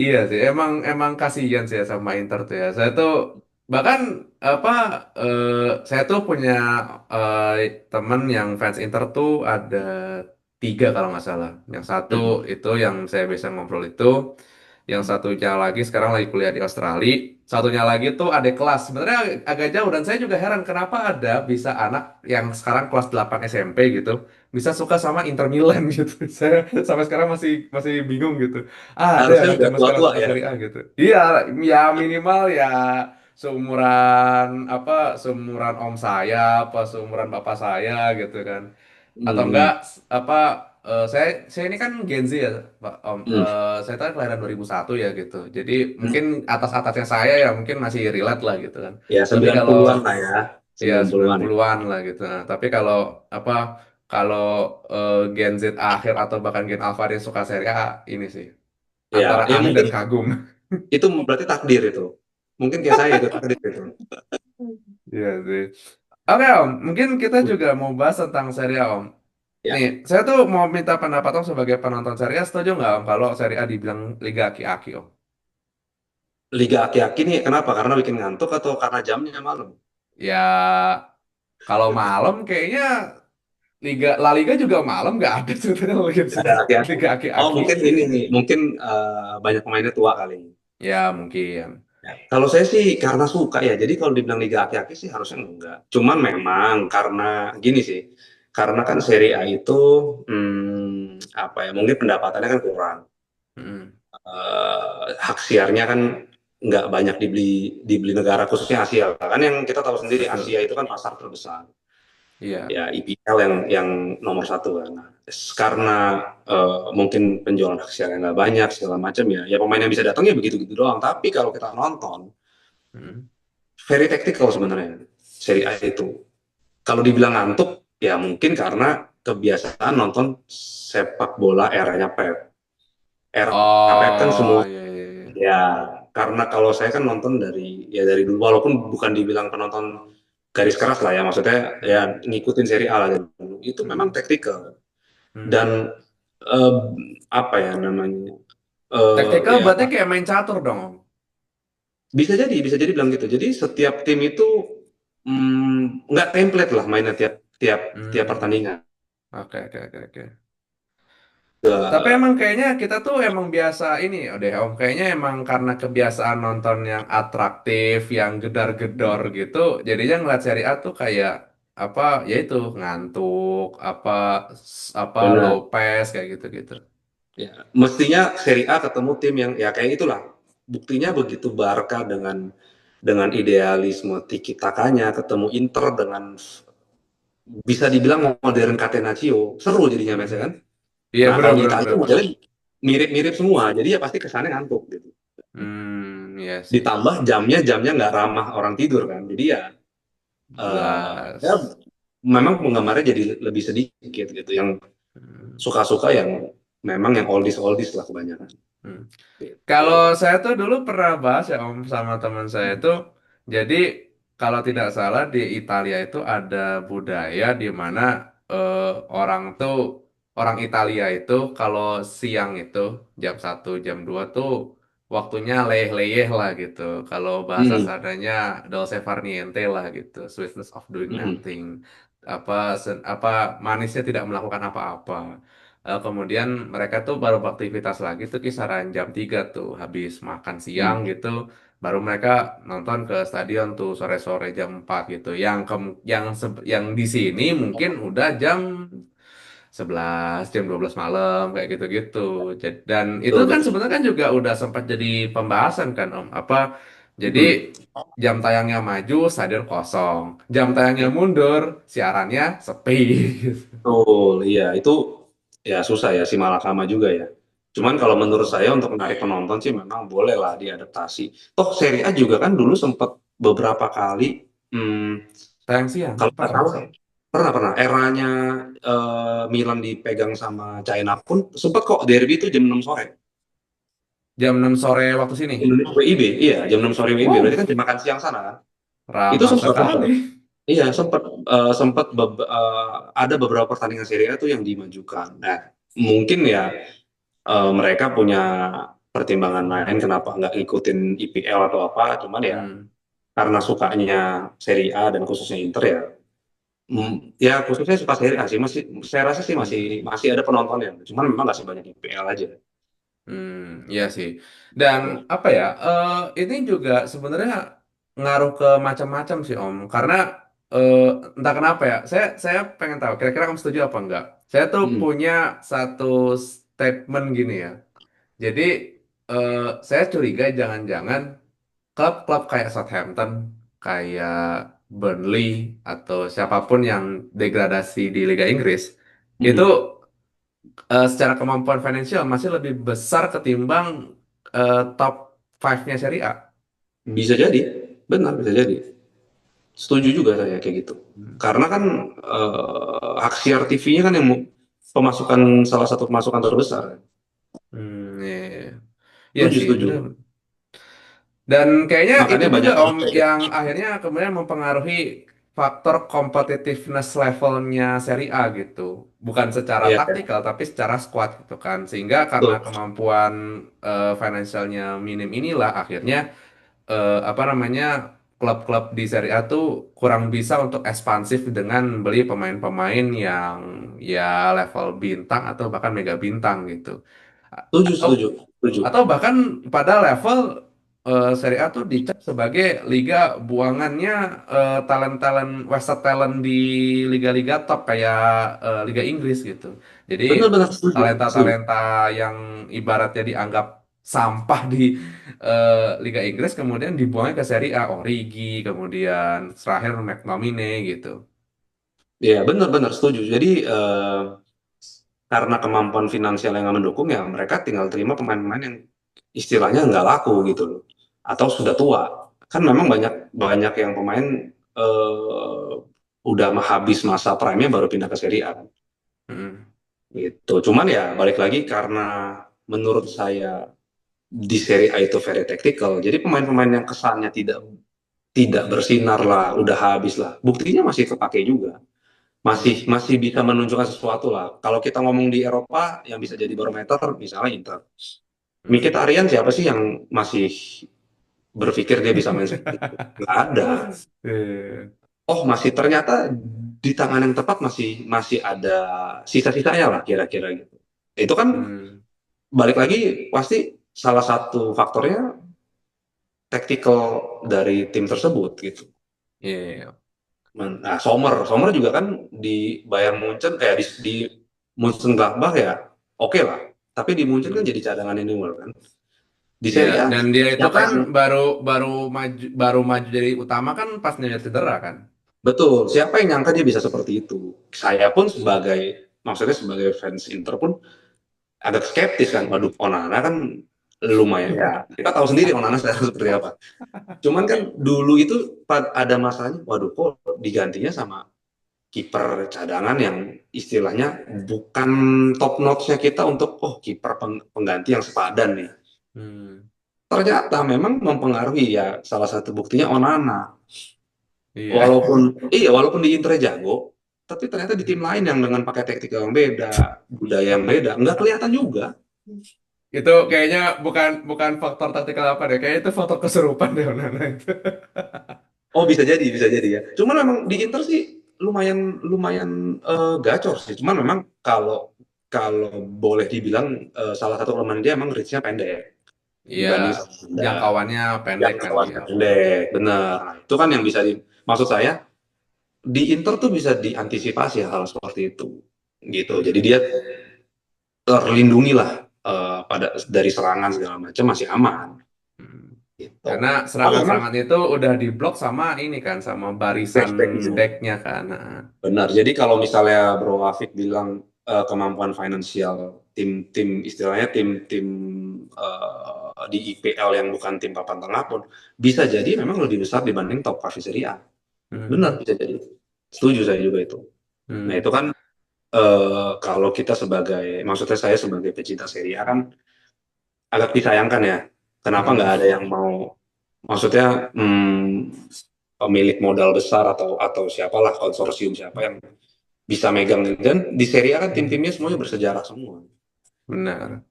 Speaker 2: Iya sih, emang emang kasihan sih ya sama Inter tuh ya. Saya tuh bahkan apa eh, saya tuh punya eh, temen yang fans Inter tuh ada tiga kalau nggak salah. Yang satu
Speaker 1: Hmm,
Speaker 2: itu yang saya bisa ngobrol itu, yang satunya lagi sekarang lagi kuliah di Australia, satunya lagi tuh adik kelas. Sebenarnya agak jauh dan saya juga heran kenapa ada bisa anak yang sekarang kelas 8 SMP gitu bisa suka sama Inter Milan gitu. Saya sampai sekarang masih masih bingung gitu. Ada
Speaker 1: Harusnya
Speaker 2: anak
Speaker 1: udah
Speaker 2: zaman sekarang
Speaker 1: tua-tua
Speaker 2: suka
Speaker 1: ya.
Speaker 2: Serie A gitu. Iya, ya minimal ya seumuran apa seumuran om saya apa seumuran bapak saya gitu kan. Atau enggak
Speaker 1: Hmm,
Speaker 2: apa saya ini kan Gen Z ya, Pak Om.
Speaker 1: hmm,
Speaker 2: Saya tuh kelahiran 2001 ya gitu. Jadi mungkin
Speaker 1: hmm.
Speaker 2: atas-atasnya saya ya mungkin masih relate lah gitu kan.
Speaker 1: Ya
Speaker 2: Tapi
Speaker 1: sembilan
Speaker 2: kalau
Speaker 1: puluhan lah ya,
Speaker 2: ya
Speaker 1: 90-an ya.
Speaker 2: 90-an lah gitu. Nah, tapi kalau apa kalau Gen Z akhir atau bahkan Gen Alpha yang suka Serie A ini sih antara
Speaker 1: Ya
Speaker 2: aneh
Speaker 1: mungkin
Speaker 2: dan kagum.
Speaker 1: itu berarti takdir itu. Mungkin kayak saya itu takdir itu.
Speaker 2: Iya sih. Oke Om, mungkin kita
Speaker 1: Hmm.
Speaker 2: juga mau bahas tentang Serie A Om. Nih,
Speaker 1: Ya,
Speaker 2: saya tuh mau minta pendapat Om sebagai penonton Serie A, setuju nggak Om kalau Serie A dibilang Liga Aki-Aki Om?
Speaker 1: Liga aki-aki nih kenapa? Karena bikin ngantuk atau karena jamnya malam?
Speaker 2: Ya, kalau malam kayaknya La Liga juga malam nggak ada sebetulnya Liga,
Speaker 1: Ada aki-aki.
Speaker 2: Liga
Speaker 1: Oh
Speaker 2: Aki-Aki.
Speaker 1: mungkin ini nih, mungkin banyak pemainnya tua kali.
Speaker 2: Ya mungkin.
Speaker 1: Ya. Kalau saya sih karena suka ya, jadi kalau dibilang liga aki-aki sih harusnya enggak. Cuman memang karena gini sih, karena kan Serie A itu apa ya, mungkin pendapatannya kan kurang.
Speaker 2: Mm.
Speaker 1: hak siarnya kan nggak banyak dibeli dibeli negara khususnya Asia kan, yang kita tahu sendiri Asia
Speaker 2: Betul.
Speaker 1: itu kan pasar terbesar
Speaker 2: Iya.
Speaker 1: ya, IPL yang nomor satu kan. Nah, karena mungkin penjualan hak siarnya nggak banyak segala macam ya, ya pemain yang bisa datang ya begitu gitu doang. Tapi kalau kita nonton,
Speaker 2: Hmm.
Speaker 1: very tactical sebenarnya Serie A itu. Kalau dibilang ngantuk ya mungkin karena kebiasaan nonton sepak bola eranya Pep. Era Pep kan
Speaker 2: Oh,
Speaker 1: semua
Speaker 2: iya, iya, iya.
Speaker 1: ya, karena kalau saya kan nonton dari dulu, walaupun bukan dibilang penonton garis keras lah ya, maksudnya ya
Speaker 2: Hmm.
Speaker 1: ngikutin seri A lah dari dulu. Itu memang
Speaker 2: Hmm.
Speaker 1: taktikal dan
Speaker 2: Hmm.
Speaker 1: eh, apa ya namanya,
Speaker 2: Taktikal
Speaker 1: ya
Speaker 2: berarti kayak main catur dong, Om.
Speaker 1: bisa jadi bilang gitu. Jadi setiap tim itu nggak template lah mainnya tiap tiap tiap
Speaker 2: Hmm.
Speaker 1: pertandingan.
Speaker 2: Oke, oke, oke, oke. Tapi
Speaker 1: Eh,
Speaker 2: emang kayaknya kita tuh emang biasa ini ya deh Om. Kayaknya emang karena kebiasaan nonton yang atraktif, yang gedar-gedor gitu, jadinya ngeliat seri A tuh kayak apa, ya itu ngantuk, apa low
Speaker 1: Benar.
Speaker 2: pace kayak gitu-gitu.
Speaker 1: Ya, mestinya Serie A ketemu tim yang ya kayak itulah. Buktinya begitu Barca dengan idealisme tiki takanya ketemu Inter dengan bisa dibilang modern Catenaccio, seru jadinya
Speaker 2: Hmm.
Speaker 1: matchnya kan.
Speaker 2: Iya,
Speaker 1: Nah
Speaker 2: bener
Speaker 1: kalau di
Speaker 2: bener
Speaker 1: Italia
Speaker 2: bener bener.
Speaker 1: modelnya mirip-mirip semua, jadi ya pasti kesannya ngantuk gitu.
Speaker 2: Iya sih.
Speaker 1: Ditambah jamnya nggak ramah orang tidur kan, jadi ya, ya
Speaker 2: Jelas.
Speaker 1: memang penggemarnya jadi lebih sedikit gitu. Yang
Speaker 2: Hmm.
Speaker 1: suka-suka yang memang yang oldies oldies lah kebanyakan.
Speaker 2: Hmm.
Speaker 1: Gitu.
Speaker 2: Kalau saya tuh dulu pernah bahas ya Om sama teman saya tuh, jadi kalau tidak salah di Italia itu ada budaya di mana eh, orang tuh orang Italia itu kalau siang itu jam 1 jam 2 tuh waktunya leyeh-leyeh lah gitu. Kalau bahasa
Speaker 1: Hmm.
Speaker 2: sadanya dolce far niente lah gitu, sweetness of doing
Speaker 1: Hmm.
Speaker 2: nothing. Apa manisnya tidak melakukan apa-apa. Kemudian mereka tuh baru beraktivitas lagi tuh kisaran jam 3 tuh habis makan siang
Speaker 1: Hmm.
Speaker 2: gitu baru mereka nonton ke stadion tuh sore-sore jam 4 gitu yang di sini mungkin udah jam 11 jam 12 malam kayak gitu-gitu. Dan itu
Speaker 1: Betul,
Speaker 2: kan
Speaker 1: betul.
Speaker 2: sebenarnya kan juga udah sempat jadi pembahasan kan Om apa jadi
Speaker 1: Hmm.
Speaker 2: jam tayangnya maju stadion kosong, jam tayangnya mundur siarannya sepi.
Speaker 1: Betul, iya itu ya susah ya si Malakama juga ya. Cuman kalau menurut saya untuk menarik penonton sih memang boleh lah diadaptasi. Toh Serie A juga kan dulu sempat beberapa kali, hmm,
Speaker 2: Tayang siang
Speaker 1: kalau nggak
Speaker 2: pernah.
Speaker 1: salah pernah pernah eranya Milan dipegang sama China pun sempat kok derby itu jam 6 sore.
Speaker 2: Jam 6 sore waktu sini.
Speaker 1: Indonesia WIB, iya jam 6 sore WIB.
Speaker 2: Wow,
Speaker 1: Berarti kan jam makan siang sana kan. Itu
Speaker 2: ramah
Speaker 1: sempat
Speaker 2: sekali.
Speaker 1: iya ada beberapa pertandingan Serie A tuh yang dimajukan. Nah mungkin ya mereka punya pertimbangan lain kenapa nggak ngikutin IPL atau apa, cuman ya
Speaker 2: Hmm.
Speaker 1: karena sukanya Serie A dan khususnya Inter ya, ya khususnya suka Serie A sih, masih saya rasa sih masih
Speaker 2: Hmm.
Speaker 1: masih ada penontonnya, cuman memang nggak sebanyak IPL aja.
Speaker 2: Hmm, iya sih. Dan apa ya? Ini juga sebenarnya ngaruh ke macam-macam sih Om. Karena eh, entah kenapa ya. Saya pengen tahu. Kira-kira Om setuju apa enggak? Saya tuh
Speaker 1: Hmm.
Speaker 2: punya satu statement gini ya. Jadi eh, saya curiga jangan-jangan klub-klub kayak Southampton, kayak Burnley atau siapapun yang degradasi di Liga Inggris itu
Speaker 1: Hmm.
Speaker 2: secara kemampuan finansial masih lebih besar ketimbang top 5-nya Serie A.
Speaker 1: Bisa jadi, benar bisa jadi. Setuju juga saya kayak gitu.
Speaker 2: Hmm.
Speaker 1: Karena kan hak siar TV-nya kan yang pemasukan, salah satu pemasukan terbesar.
Speaker 2: Iya, iya, iya. Iya
Speaker 1: Setuju,
Speaker 2: sih,
Speaker 1: setuju.
Speaker 2: benar. Dan kayaknya itu
Speaker 1: Makanya
Speaker 2: juga
Speaker 1: banyak
Speaker 2: Om yang akhirnya kemudian mempengaruhi faktor competitiveness levelnya Serie A gitu. Bukan secara
Speaker 1: ya, ya.
Speaker 2: taktikal tapi secara squad gitu kan. Sehingga karena
Speaker 1: Betul.
Speaker 2: kemampuan finansialnya minim inilah akhirnya apa namanya klub-klub di Serie A tuh kurang bisa untuk ekspansif dengan beli pemain-pemain yang ya level bintang atau bahkan mega bintang gitu.
Speaker 1: Setuju,
Speaker 2: Atau
Speaker 1: setuju, setuju.
Speaker 2: atau bahkan pada level Serie A tuh dicap sebagai liga buangannya talent-talent wasted talent di liga-liga top kayak Liga Inggris gitu. Jadi
Speaker 1: Benar-benar setuju, setuju.
Speaker 2: talenta-talenta yang ibaratnya dianggap sampah di Liga Inggris kemudian dibuangnya ke Serie A, Origi, kemudian terakhir McTominay gitu.
Speaker 1: Ya benar-benar setuju. Jadi karena kemampuan finansial yang nggak mendukung ya mereka tinggal terima pemain-pemain yang istilahnya nggak laku gitu loh, atau sudah tua. Kan memang banyak banyak yang pemain eh, udah habis masa prime-nya baru pindah ke Serie A kan.
Speaker 2: Mm.
Speaker 1: Gitu. Cuman ya balik lagi karena menurut saya di Serie A itu very tactical. Jadi pemain-pemain yang kesannya tidak tidak bersinar lah, udah habis lah. Buktinya masih kepake juga. Masih
Speaker 2: Hmm.
Speaker 1: masih bisa menunjukkan sesuatu lah. Kalau kita ngomong di Eropa yang bisa jadi barometer misalnya Inter.
Speaker 2: Hmm.
Speaker 1: Mkhitaryan siapa sih yang masih berpikir dia bisa main seperti itu? Nggak ada.
Speaker 2: Eh,
Speaker 1: Oh, masih ternyata di tangan yang tepat masih masih ada sisa-sisanya lah kira-kira gitu. Itu kan
Speaker 2: hmm.
Speaker 1: balik lagi pasti salah satu faktornya tactical dari tim tersebut gitu.
Speaker 2: Iya, iya, iya.
Speaker 1: Nah, Sommer juga kan di Bayern Munchen di Mönchengladbach ya oke lah. Tapi di Munchen kan
Speaker 2: Hmm.
Speaker 1: jadi cadangan ini kan. Di
Speaker 2: Iya,
Speaker 1: Serie A
Speaker 2: dan dia itu
Speaker 1: siapa
Speaker 2: kan
Speaker 1: yang
Speaker 2: baru baru maju jadi utama kan pas dia cedera kan.
Speaker 1: betul? Siapa yang nyangka dia bisa seperti itu? Saya pun sebagai maksudnya sebagai fans Inter pun agak skeptis kan. Waduh, Onana kan lumayan ya. Kita tahu sendiri Onana sekarang seperti apa. Cuman kan dulu itu ada masanya, waduh kok digantinya sama kiper cadangan yang istilahnya bukan top notch-nya kita untuk oh kiper pengganti yang sepadan nih.
Speaker 2: Hmm.
Speaker 1: Ternyata memang mempengaruhi ya salah satu buktinya Onana.
Speaker 2: Iya.
Speaker 1: Walaupun di Inter jago, tapi ternyata di tim lain yang dengan pakai taktikal yang beda, budaya yang beda, nggak kelihatan juga.
Speaker 2: Itu kayaknya bukan bukan faktor taktikal apa deh. Kayaknya itu faktor kesurupan deh Onana itu.
Speaker 1: Oh bisa jadi ya. Cuman memang di Inter sih lumayan lumayan gacor sih. Cuman memang kalau kalau boleh dibilang salah satu kelemahan dia emang reach-nya pendek
Speaker 2: Iya,
Speaker 1: dibanding sama Honda
Speaker 2: jangkauannya
Speaker 1: yang
Speaker 2: pendek kan
Speaker 1: kawan
Speaker 2: dia.
Speaker 1: pendek. Benar. Nah, itu kan yang bisa maksud saya di Inter tuh bisa diantisipasi hal seperti itu. Gitu. Jadi
Speaker 2: Hmm.
Speaker 1: dia terlindungi lah pada dari serangan segala macam masih aman
Speaker 2: Hmm.
Speaker 1: gitu.
Speaker 2: Karena
Speaker 1: Oh memang
Speaker 2: serangan-serangan itu udah diblok sama ini kan, sama barisan
Speaker 1: back-backnya.
Speaker 2: backnya kan. Nah,
Speaker 1: Benar. Jadi kalau misalnya Bro Afik bilang kemampuan finansial tim-tim istilahnya tim-tim di IPL yang bukan tim papan tengah pun bisa jadi memang lebih besar dibanding top 5 Serie A. Benar
Speaker 2: hmm.
Speaker 1: bisa jadi. Setuju saya juga itu. Nah itu
Speaker 2: Hmm.
Speaker 1: kan kalau kita sebagai maksudnya saya sebagai pecinta Serie A kan agak disayangkan ya. Kenapa
Speaker 2: Hmm.
Speaker 1: nggak ada yang mau maksudnya pemilik modal besar atau siapalah konsorsium siapa yang bisa megang dan di Serie A kan tim-timnya semuanya bersejarah semua.
Speaker 2: Benar.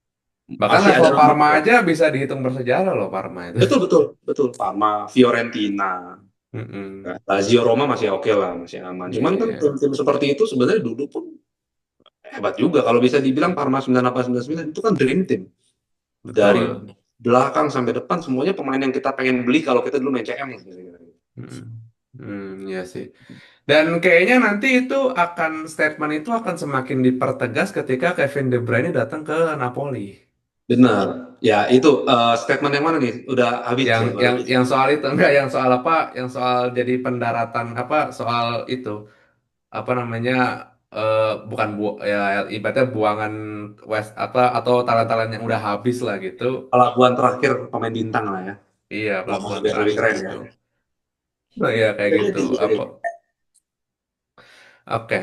Speaker 2: Bahkan
Speaker 1: Masih
Speaker 2: level
Speaker 1: ada nama
Speaker 2: Parma aja bisa dihitung bersejarah loh Parma itu.
Speaker 1: betul betul betul Parma, Fiorentina,
Speaker 2: Mm-mm.
Speaker 1: Lazio, Roma masih oke lah, masih aman.
Speaker 2: Iya,
Speaker 1: Cuman kan
Speaker 2: iya.
Speaker 1: tim-tim seperti itu sebenarnya dulu pun hebat juga. Kalau bisa dibilang Parma 9899 itu kan dream team. Dari
Speaker 2: Betul.
Speaker 1: belakang sampai depan semuanya pemain yang kita pengen beli kalau kita dulu main CM.
Speaker 2: Mm. Iya sih. Dan kayaknya nanti itu akan statement itu akan semakin dipertegas ketika Kevin De Bruyne datang ke Napoli.
Speaker 1: Benar. Ya itu statement yang mana nih? Udah habis
Speaker 2: Yang
Speaker 1: ya baru.
Speaker 2: yang yang soal itu enggak yang soal apa? Yang soal jadi pendaratan apa? Soal itu apa namanya? Bukan ya ibaratnya buangan West apa atau talent-talent yang udah habis lah gitu.
Speaker 1: Pelabuhan terakhir pemain bintang lah ya.
Speaker 2: Iya,
Speaker 1: Ngomong
Speaker 2: pelabuhan
Speaker 1: biar lebih
Speaker 2: terakhir
Speaker 1: keren ya.
Speaker 2: gitu. Nah, iya kayak
Speaker 1: Bisa
Speaker 2: gitu.
Speaker 1: jadi, bisa
Speaker 2: Apa?
Speaker 1: jadi.
Speaker 2: Oke,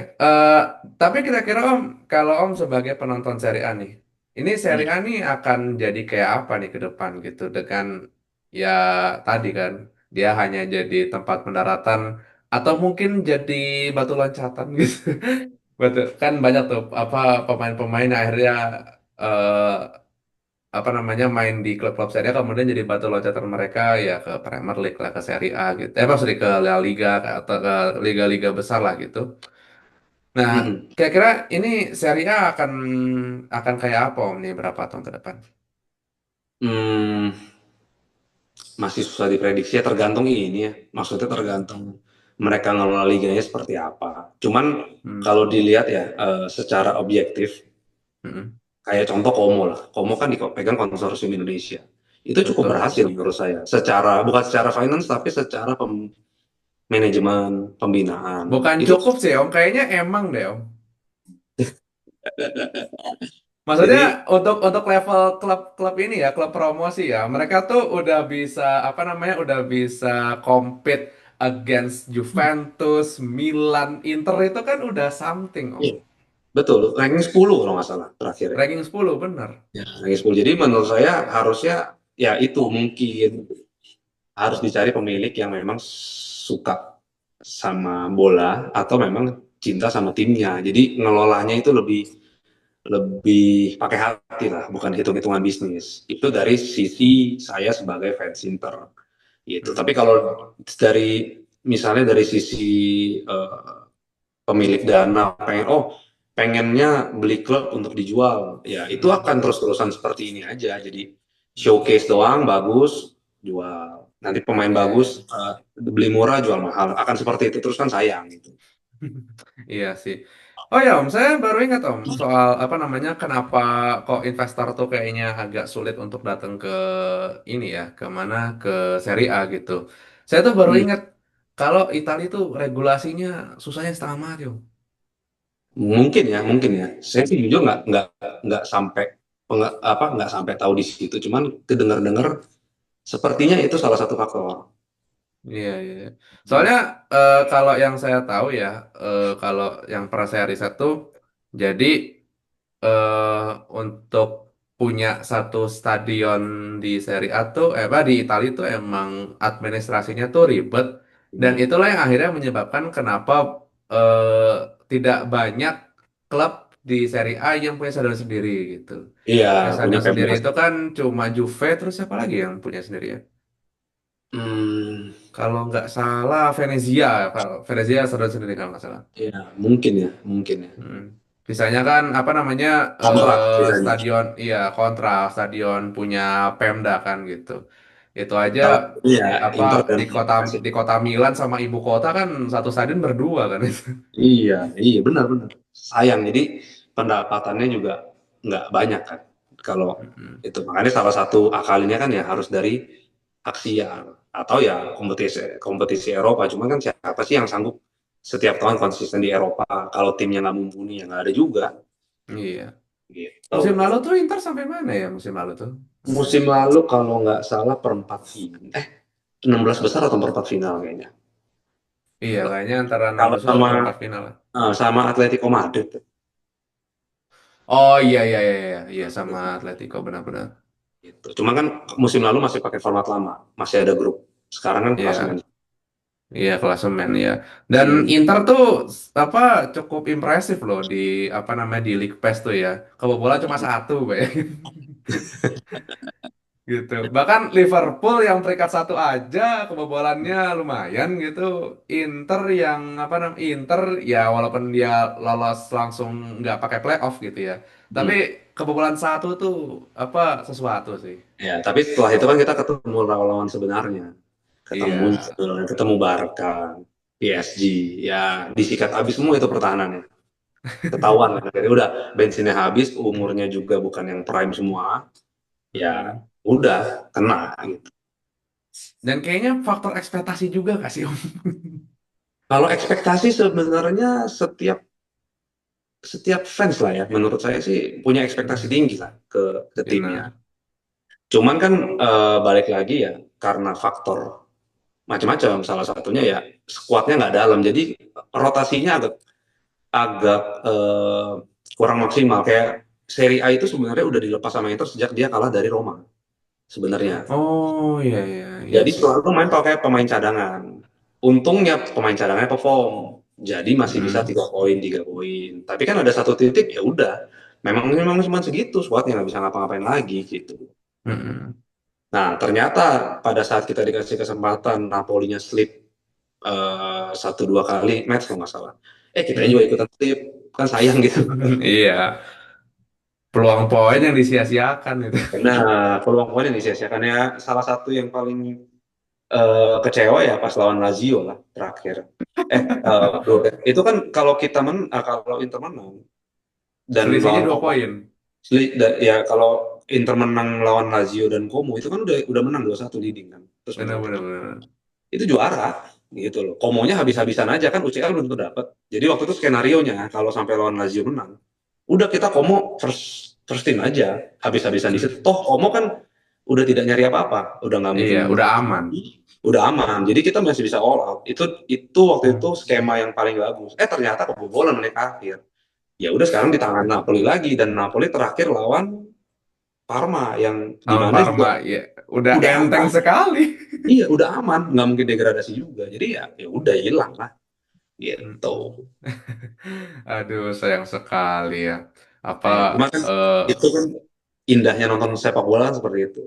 Speaker 2: tapi kira-kira Om, kalau Om sebagai penonton Serie A nih, ini Serie A
Speaker 1: Hmm.
Speaker 2: nih akan jadi kayak apa nih ke depan gitu dengan ya tadi kan dia hanya jadi tempat pendaratan atau mungkin jadi batu loncatan gitu. Betul, kan banyak tuh apa pemain-pemain yang akhirnya eh, apa namanya main di klub-klub Serie A kemudian jadi batu loncatan mereka ya ke Premier League lah ke Serie A gitu. Maksudnya ke La Liga atau ke liga-liga besar lah gitu. Nah,
Speaker 1: Hmm.
Speaker 2: kira-kira ini Serie A akan kayak apa Om nih berapa tahun ke depan?
Speaker 1: Hmm, masih susah diprediksi ya tergantung ini ya. Maksudnya tergantung mereka ngelola liganya seperti apa. Cuman
Speaker 2: Hmm.
Speaker 1: kalau dilihat ya secara objektif
Speaker 2: Hmm.
Speaker 1: kayak contoh Como lah. Como kan dipegang konsorsium Indonesia. Itu cukup
Speaker 2: Betul.
Speaker 1: berhasil menurut saya. Bukan secara finance, tapi secara manajemen, pembinaan.
Speaker 2: Bukan
Speaker 1: Itu
Speaker 2: cukup sih Om, kayaknya emang deh Om. Maksudnya
Speaker 1: jadi
Speaker 2: untuk level klub-klub ini ya, klub promosi ya, mereka tuh udah bisa apa namanya, udah bisa compete against Juventus, Milan, Inter itu kan udah something Om.
Speaker 1: iya, betul, ranking 10 kalau nggak salah terakhir ya.
Speaker 2: Ranking 10 bener.
Speaker 1: Ya, ranking 10. Jadi menurut saya harusnya ya itu mungkin harus dicari pemilik yang memang suka sama bola atau memang cinta sama timnya. Jadi ngelolanya itu lebih lebih pakai hati lah, bukan hitung-hitungan bisnis. Itu dari sisi saya sebagai fans Inter gitu. Tapi
Speaker 2: Hmm.
Speaker 1: kalau dari misalnya dari sisi pemilik dana pengennya beli klub untuk dijual, ya itu
Speaker 2: Hmm.
Speaker 1: akan terus-terusan seperti ini aja. Jadi showcase doang bagus, jual. Nanti pemain
Speaker 2: Iya, iya.
Speaker 1: bagus beli murah jual mahal. Akan seperti itu terus kan sayang gitu.
Speaker 2: Iya sih. Oh ya Om, saya baru ingat Om soal apa namanya, kenapa kok investor tuh kayaknya agak sulit untuk datang ke ini ya, ke mana, ke Serie A gitu. Saya tuh baru
Speaker 1: Hmm.
Speaker 2: ingat kalau Italia tuh regulasinya susahnya setengah mati Om.
Speaker 1: Mungkin ya. Saya sih jujur nggak sampai nggak sampai tahu di situ. Cuman kedengar-dengar sepertinya itu salah satu faktor.
Speaker 2: Iya, iya, iya. Soalnya kalau yang saya tahu ya, kalau yang pernah saya riset tuh, jadi untuk punya satu stadion di Serie A tuh, di Italia tuh emang administrasinya tuh ribet, dan
Speaker 1: Hmm.
Speaker 2: itulah yang akhirnya menyebabkan kenapa eh, tidak banyak klub di Serie A yang punya stadion sendiri gitu.
Speaker 1: Iya,
Speaker 2: Yang
Speaker 1: punya
Speaker 2: stadion sendiri
Speaker 1: Pemda.
Speaker 2: itu kan cuma Juve, terus siapa lagi yang punya sendiri ya?
Speaker 1: Hmm,
Speaker 2: Kalau nggak salah Venezia, kalau Venezia stadion sendiri kalau nggak salah.
Speaker 1: ya mungkin ya, mungkin ya.
Speaker 2: Hmm. Sisanya kan apa namanya,
Speaker 1: Kontrak sisanya.
Speaker 2: stadion, iya kontra stadion punya Pemda kan gitu. Itu aja
Speaker 1: Salah satunya
Speaker 2: apa
Speaker 1: Inter dan AC.
Speaker 2: di kota Milan sama ibu kota kan satu stadion berdua kan itu.
Speaker 1: Iya, iya benar-benar. Sayang, jadi pendapatannya juga nggak banyak kan. Kalau
Speaker 2: Mm-mm.
Speaker 1: itu makanya salah satu akalinya kan ya harus dari hak siar atau ya kompetisi kompetisi Eropa. Cuman kan siapa sih yang sanggup setiap tahun konsisten di Eropa kalau timnya nggak mumpuni ya nggak ada juga
Speaker 2: Iya.
Speaker 1: gitu.
Speaker 2: Musim lalu tuh Inter sampai mana ya musim lalu tuh?
Speaker 1: Musim lalu kalau nggak salah perempat final, 16 besar atau perempat final kayaknya.
Speaker 2: Iya, kayaknya antara 6
Speaker 1: Kalau
Speaker 2: besar atau
Speaker 1: sama
Speaker 2: perempat final lah.
Speaker 1: sama Atletico Madrid.
Speaker 2: Oh iya, iya, iya, iya, iya, sama Atletico benar-benar.
Speaker 1: Gitu. Cuma kan musim lalu masih pakai format lama, masih ada grup. Sekarang kan klasemen.
Speaker 2: Iya. Iya, klasemen ya. Dan
Speaker 1: Hmm.
Speaker 2: Inter tuh apa cukup impresif loh di apa namanya di League Pass tuh ya. Kebobolan cuma satu, bayangin. Gitu. Bahkan Liverpool yang peringkat satu aja kebobolannya lumayan gitu. Inter yang apa namanya, Inter ya walaupun dia lolos langsung nggak pakai playoff gitu ya. Tapi
Speaker 1: Hmm.
Speaker 2: kebobolan satu tuh apa sesuatu sih.
Speaker 1: Ya, tapi setelah itu kan kita ketemu lawan sebenarnya. Ketemu
Speaker 2: Iya.
Speaker 1: Munchen, ketemu Barca, PSG, ya disikat habis semua itu pertahanannya. Ketahuan kan. Jadi udah bensinnya habis, umurnya juga bukan yang prime semua. Ya
Speaker 2: Mm-mm.
Speaker 1: udah kena gitu.
Speaker 2: Dan kayaknya faktor ekspektasi juga kasih Om.
Speaker 1: Kalau ekspektasi sebenarnya setiap setiap fans lah ya, menurut saya sih punya ekspektasi
Speaker 2: Hmm,
Speaker 1: tinggi lah ke timnya.
Speaker 2: benar.
Speaker 1: Cuman kan balik lagi ya karena faktor macam-macam. Salah satunya ya skuadnya nggak dalam, jadi rotasinya agak agak kurang maksimal. Kayak Serie A itu sebenarnya udah dilepas sama Inter sejak dia kalah dari Roma sebenarnya.
Speaker 2: Oh iya, iya, iya
Speaker 1: Jadi
Speaker 2: sih.
Speaker 1: selalu main pakai pemain cadangan. Untungnya pemain cadangannya perform, jadi masih bisa
Speaker 2: Mm-mm.
Speaker 1: 3 poin 3 poin. Tapi kan ada satu titik ya udah, memang memang cuma segitu skuadnya nggak bisa ngapa-ngapain lagi gitu.
Speaker 2: Mm-mm.
Speaker 1: Nah, ternyata pada saat kita dikasih kesempatan Napolinya slip 1 2 kali match kalau nggak salah. Kita juga
Speaker 2: Mm.
Speaker 1: ikutan slip, kan sayang gitu.
Speaker 2: Iya, peluang poin yang disia-siakan itu.
Speaker 1: Nah, peluang poin yang disia-siakan ya salah satu yang paling kecewa ya pas lawan Lazio lah terakhir. Bro, itu kan kalau Inter menang dan
Speaker 2: Selisihnya
Speaker 1: lawan
Speaker 2: dua
Speaker 1: Roma
Speaker 2: poin.
Speaker 1: Ya kalau Inter menang lawan Lazio dan Como itu kan udah menang 2-1 leading kan. Terus
Speaker 2: Benar,
Speaker 1: menang
Speaker 2: benar,
Speaker 1: terus.
Speaker 2: benar.
Speaker 1: Itu juara gitu loh. Komonya habis-habisan aja kan UCL belum tentu dapat. Jadi waktu itu skenario-nya kalau sampai lawan Lazio menang, udah kita Komo first team aja, habis-habisan di situ.
Speaker 2: Hmm.
Speaker 1: Toh Komo kan udah tidak nyari apa-apa, udah nggak mungkin
Speaker 2: Iya, udah
Speaker 1: menang
Speaker 2: aman.
Speaker 1: lagi, udah aman. Jadi kita masih bisa all out. Itu waktu itu skema yang paling bagus. Ternyata kebobolan menit akhir. Ya udah sekarang di tangan Napoli lagi dan Napoli terakhir lawan Parma yang
Speaker 2: Lawan
Speaker 1: dimana
Speaker 2: Parma,
Speaker 1: juga
Speaker 2: ya udah
Speaker 1: udah
Speaker 2: enteng
Speaker 1: aman.
Speaker 2: sekali.
Speaker 1: Iya, udah aman, nggak mungkin degradasi juga. Jadi ya udah hilang lah gitu.
Speaker 2: Mm-mm. Aduh, sayang sekali ya. Apa,
Speaker 1: Ya, cuma kan
Speaker 2: eh
Speaker 1: itu kan indahnya nonton sepak bola kan seperti itu.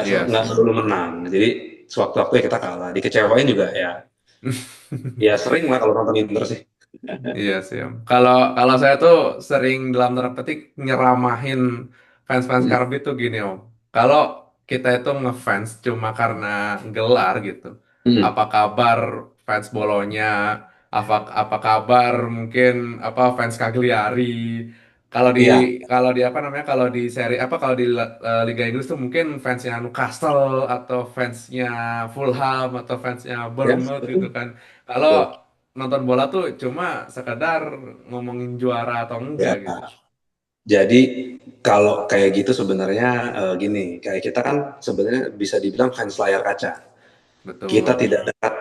Speaker 2: iya
Speaker 1: Nggak
Speaker 2: sih.
Speaker 1: selalu menang. Jadi sewaktu-waktu ya kita kalah. Dikecewain juga ya. Ya sering lah kalau nonton Inter sih.
Speaker 2: Iya sih, Om. Kalau kalau saya tuh sering dalam tanda petik nyeramahin fans-fans
Speaker 1: Hmm.
Speaker 2: Karbi tuh gini, Om. Kalau kita itu ngefans cuma karena gelar gitu.
Speaker 1: Hmm.
Speaker 2: Apa kabar fans Bolonya? Apa kabar mungkin apa fans Cagliari? Kalau di
Speaker 1: Iya,
Speaker 2: kalau di apa namanya? Kalau di seri apa kalau di Liga Inggris tuh mungkin fansnya Newcastle atau fansnya Fulham atau fansnya
Speaker 1: ya,
Speaker 2: Bournemouth gitu
Speaker 1: betul.
Speaker 2: kan. Kalau
Speaker 1: Betul.
Speaker 2: nonton bola tuh cuma sekedar ngomongin juara atau enggak
Speaker 1: Ya.
Speaker 2: gitu.
Speaker 1: Jadi kalau kayak gitu sebenarnya gini, kayak kita kan sebenarnya bisa dibilang fans layar kaca. Kita
Speaker 2: Betul.
Speaker 1: tidak dekat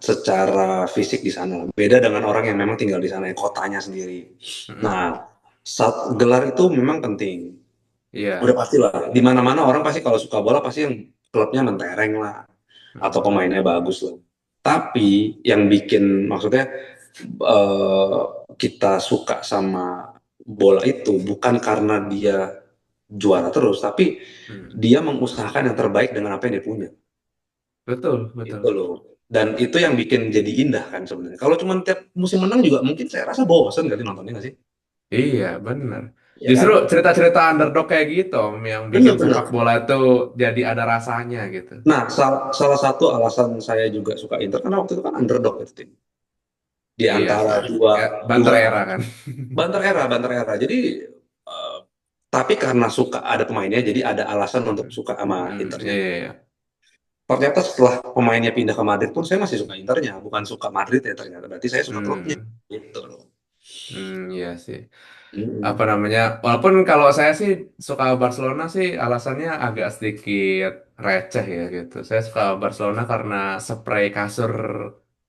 Speaker 1: secara fisik di sana. Beda dengan orang yang memang tinggal di sana, yang kotanya sendiri.
Speaker 2: Mm-mm.
Speaker 1: Nah, saat gelar itu memang penting. Udah
Speaker 2: Iya.
Speaker 1: pastilah. Di mana-mana orang pasti kalau suka bola pasti yang klubnya mentereng lah atau
Speaker 2: Mm-mm.
Speaker 1: pemainnya bagus lah. Tapi yang bikin maksudnya eh, kita suka sama bola itu bukan karena dia juara terus, tapi
Speaker 2: Mm.
Speaker 1: dia mengusahakan yang terbaik dengan apa yang dia punya.
Speaker 2: Betul,
Speaker 1: Itu
Speaker 2: betul.
Speaker 1: loh. Dan itu yang bikin jadi indah kan sebenarnya. Kalau cuma tiap musim menang juga mungkin saya rasa bosan kali nontonnya nggak sih?
Speaker 2: Iya, benar.
Speaker 1: Ya
Speaker 2: Justru
Speaker 1: kan?
Speaker 2: cerita-cerita underdog kayak gitu Om, yang bikin sepak
Speaker 1: Benar-benar.
Speaker 2: bola itu jadi ada rasanya gitu.
Speaker 1: Nah, salah satu alasan saya juga suka Inter karena waktu itu kan underdog itu tim. Di
Speaker 2: Iya
Speaker 1: antara
Speaker 2: sih.
Speaker 1: dua
Speaker 2: Ya, banter
Speaker 1: dua
Speaker 2: era kan.
Speaker 1: banter era. Jadi eh, tapi karena suka ada pemainnya, jadi ada alasan untuk
Speaker 2: Mm.
Speaker 1: suka sama
Speaker 2: Iya,
Speaker 1: Internya.
Speaker 2: iya, iya.
Speaker 1: Ternyata setelah pemainnya pindah ke Madrid pun saya masih suka Internya, bukan suka Madrid ya ternyata. Berarti saya suka klubnya.
Speaker 2: Hmm,
Speaker 1: Gitu loh.
Speaker 2: iya sih. Apa
Speaker 1: Mm-mm.
Speaker 2: namanya? Walaupun kalau saya sih suka Barcelona sih alasannya agak sedikit receh ya gitu. Saya suka Barcelona karena spray kasur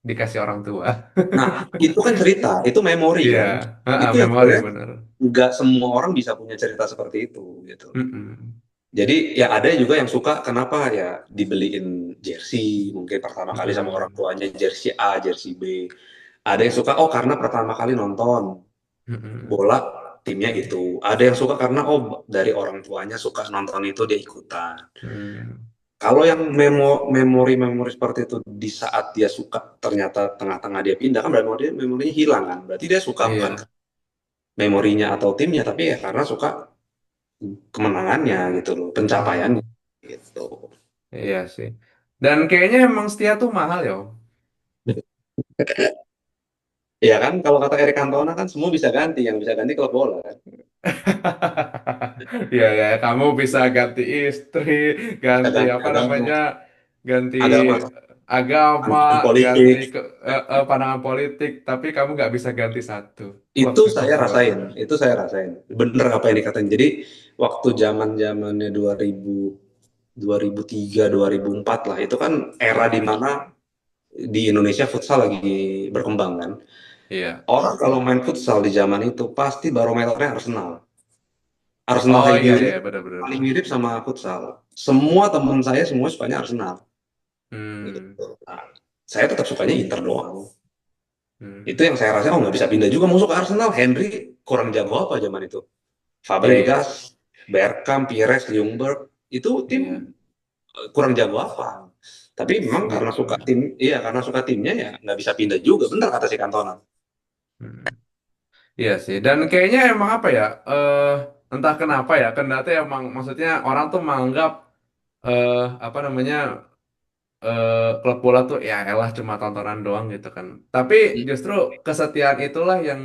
Speaker 2: dikasih orang tua.
Speaker 1: Nah, itu kan cerita, itu memori
Speaker 2: Iya,
Speaker 1: kan.
Speaker 2: heeh,
Speaker 1: Itu yang
Speaker 2: memori
Speaker 1: sebenarnya
Speaker 2: bener.
Speaker 1: nggak semua orang bisa punya cerita seperti itu gitu.
Speaker 2: Mm-mm.
Speaker 1: Jadi ya ada juga yang suka kenapa ya dibeliin jersey mungkin pertama kali sama orang
Speaker 2: Mm-mm.
Speaker 1: tuanya jersey A, jersey B. Ada yang suka oh karena pertama kali nonton
Speaker 2: Mm-mm.
Speaker 1: bola timnya itu. Ada yang suka karena oh dari orang tuanya suka nonton itu dia ikutan.
Speaker 2: Mm.
Speaker 1: Kalau yang memori-memori seperti itu di saat dia suka ternyata tengah-tengah dia pindah kan berarti memorinya hilang kan. Berarti dia suka bukan
Speaker 2: Iya.
Speaker 1: memorinya atau timnya tapi ya karena suka kemenangannya gitu loh, pencapaiannya
Speaker 2: Mm.
Speaker 1: gitu.
Speaker 2: Iya sih. Dan kayaknya emang setia tuh mahal ya, Om.
Speaker 1: Ya kan, kalau kata Erik Cantona kan semua bisa ganti, yang bisa ganti klub bola kan.
Speaker 2: Iya ya, kamu bisa ganti istri,
Speaker 1: Bisa
Speaker 2: ganti
Speaker 1: ganti
Speaker 2: apa
Speaker 1: agama,
Speaker 2: namanya, ganti
Speaker 1: agama,
Speaker 2: agama,
Speaker 1: pandangan
Speaker 2: ganti
Speaker 1: politik.
Speaker 2: pandangan politik, tapi kamu nggak bisa ganti satu klub
Speaker 1: Itu
Speaker 2: sepak
Speaker 1: saya
Speaker 2: bola.
Speaker 1: rasain, itu saya rasain. Bener apa yang dikatain. Jadi waktu zaman-zamannya 2003, 2004 lah, itu kan era di mana di Indonesia futsal lagi berkembang kan.
Speaker 2: Iya.
Speaker 1: Orang kalau main futsal di zaman itu pasti barometernya Arsenal. Arsenal
Speaker 2: Oh iya iya
Speaker 1: Highbury
Speaker 2: benar-benar.
Speaker 1: paling mirip sama futsal. Semua teman saya semua sukanya Arsenal.
Speaker 2: Hmm.
Speaker 1: Gitu. Nah, saya tetap sukanya Inter doang. Itu
Speaker 2: Hmm.
Speaker 1: yang saya rasa oh nggak bisa pindah juga masuk ke Arsenal. Henry kurang jago apa zaman itu?
Speaker 2: Iya.
Speaker 1: Fabregas, Bergkamp, Pires, Ljungberg itu tim
Speaker 2: Iya.
Speaker 1: kurang jago apa? Tapi memang karena suka
Speaker 2: Betul.
Speaker 1: tim, iya karena suka timnya ya nggak bisa pindah juga. Benar kata si Cantona.
Speaker 2: Hmm. Iya sih, dan kayaknya emang apa ya, entah kenapa ya, kendati emang maksudnya orang tuh menganggap eh apa namanya klub bola tuh ya elah cuma tontonan doang gitu kan. Tapi justru kesetiaan itulah yang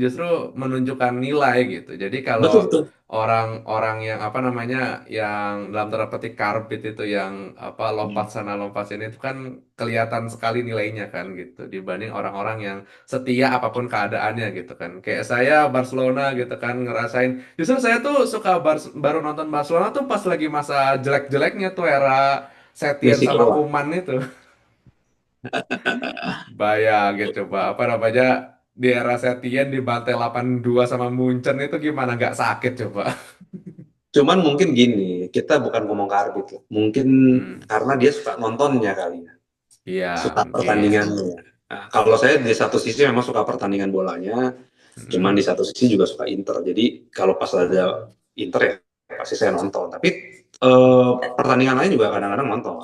Speaker 2: justru menunjukkan nilai gitu. Jadi kalau
Speaker 1: Betul betul.
Speaker 2: orang-orang yang apa namanya, yang dalam tanda petik karbit itu, yang apa lompat
Speaker 1: Hmm.
Speaker 2: sana lompat sini, itu kan kelihatan sekali nilainya kan gitu, dibanding orang-orang yang setia apapun keadaannya gitu kan. Kayak saya Barcelona gitu kan, ngerasain. Justru saya tuh suka baru nonton Barcelona tuh pas lagi masa jelek-jeleknya tuh, era Setien
Speaker 1: Messi
Speaker 2: sama
Speaker 1: keluar.
Speaker 2: Kuman itu. Bayangin coba apa namanya, di era Setien dibantai 8-2 sama Munchen, itu gimana nggak sakit coba.
Speaker 1: Cuman mungkin gini, kita bukan ngomong karbit lah. Mungkin
Speaker 2: Hmm,
Speaker 1: karena dia suka nontonnya kali ya,
Speaker 2: iya
Speaker 1: suka
Speaker 2: mungkin.
Speaker 1: pertandingannya. Nah, kalau saya di satu sisi memang suka pertandingan bolanya, cuman di
Speaker 2: Hmm,
Speaker 1: satu sisi juga suka Inter. Jadi kalau pas ada Inter ya pasti saya nonton. Tapi pertandingan lain juga kadang-kadang nonton.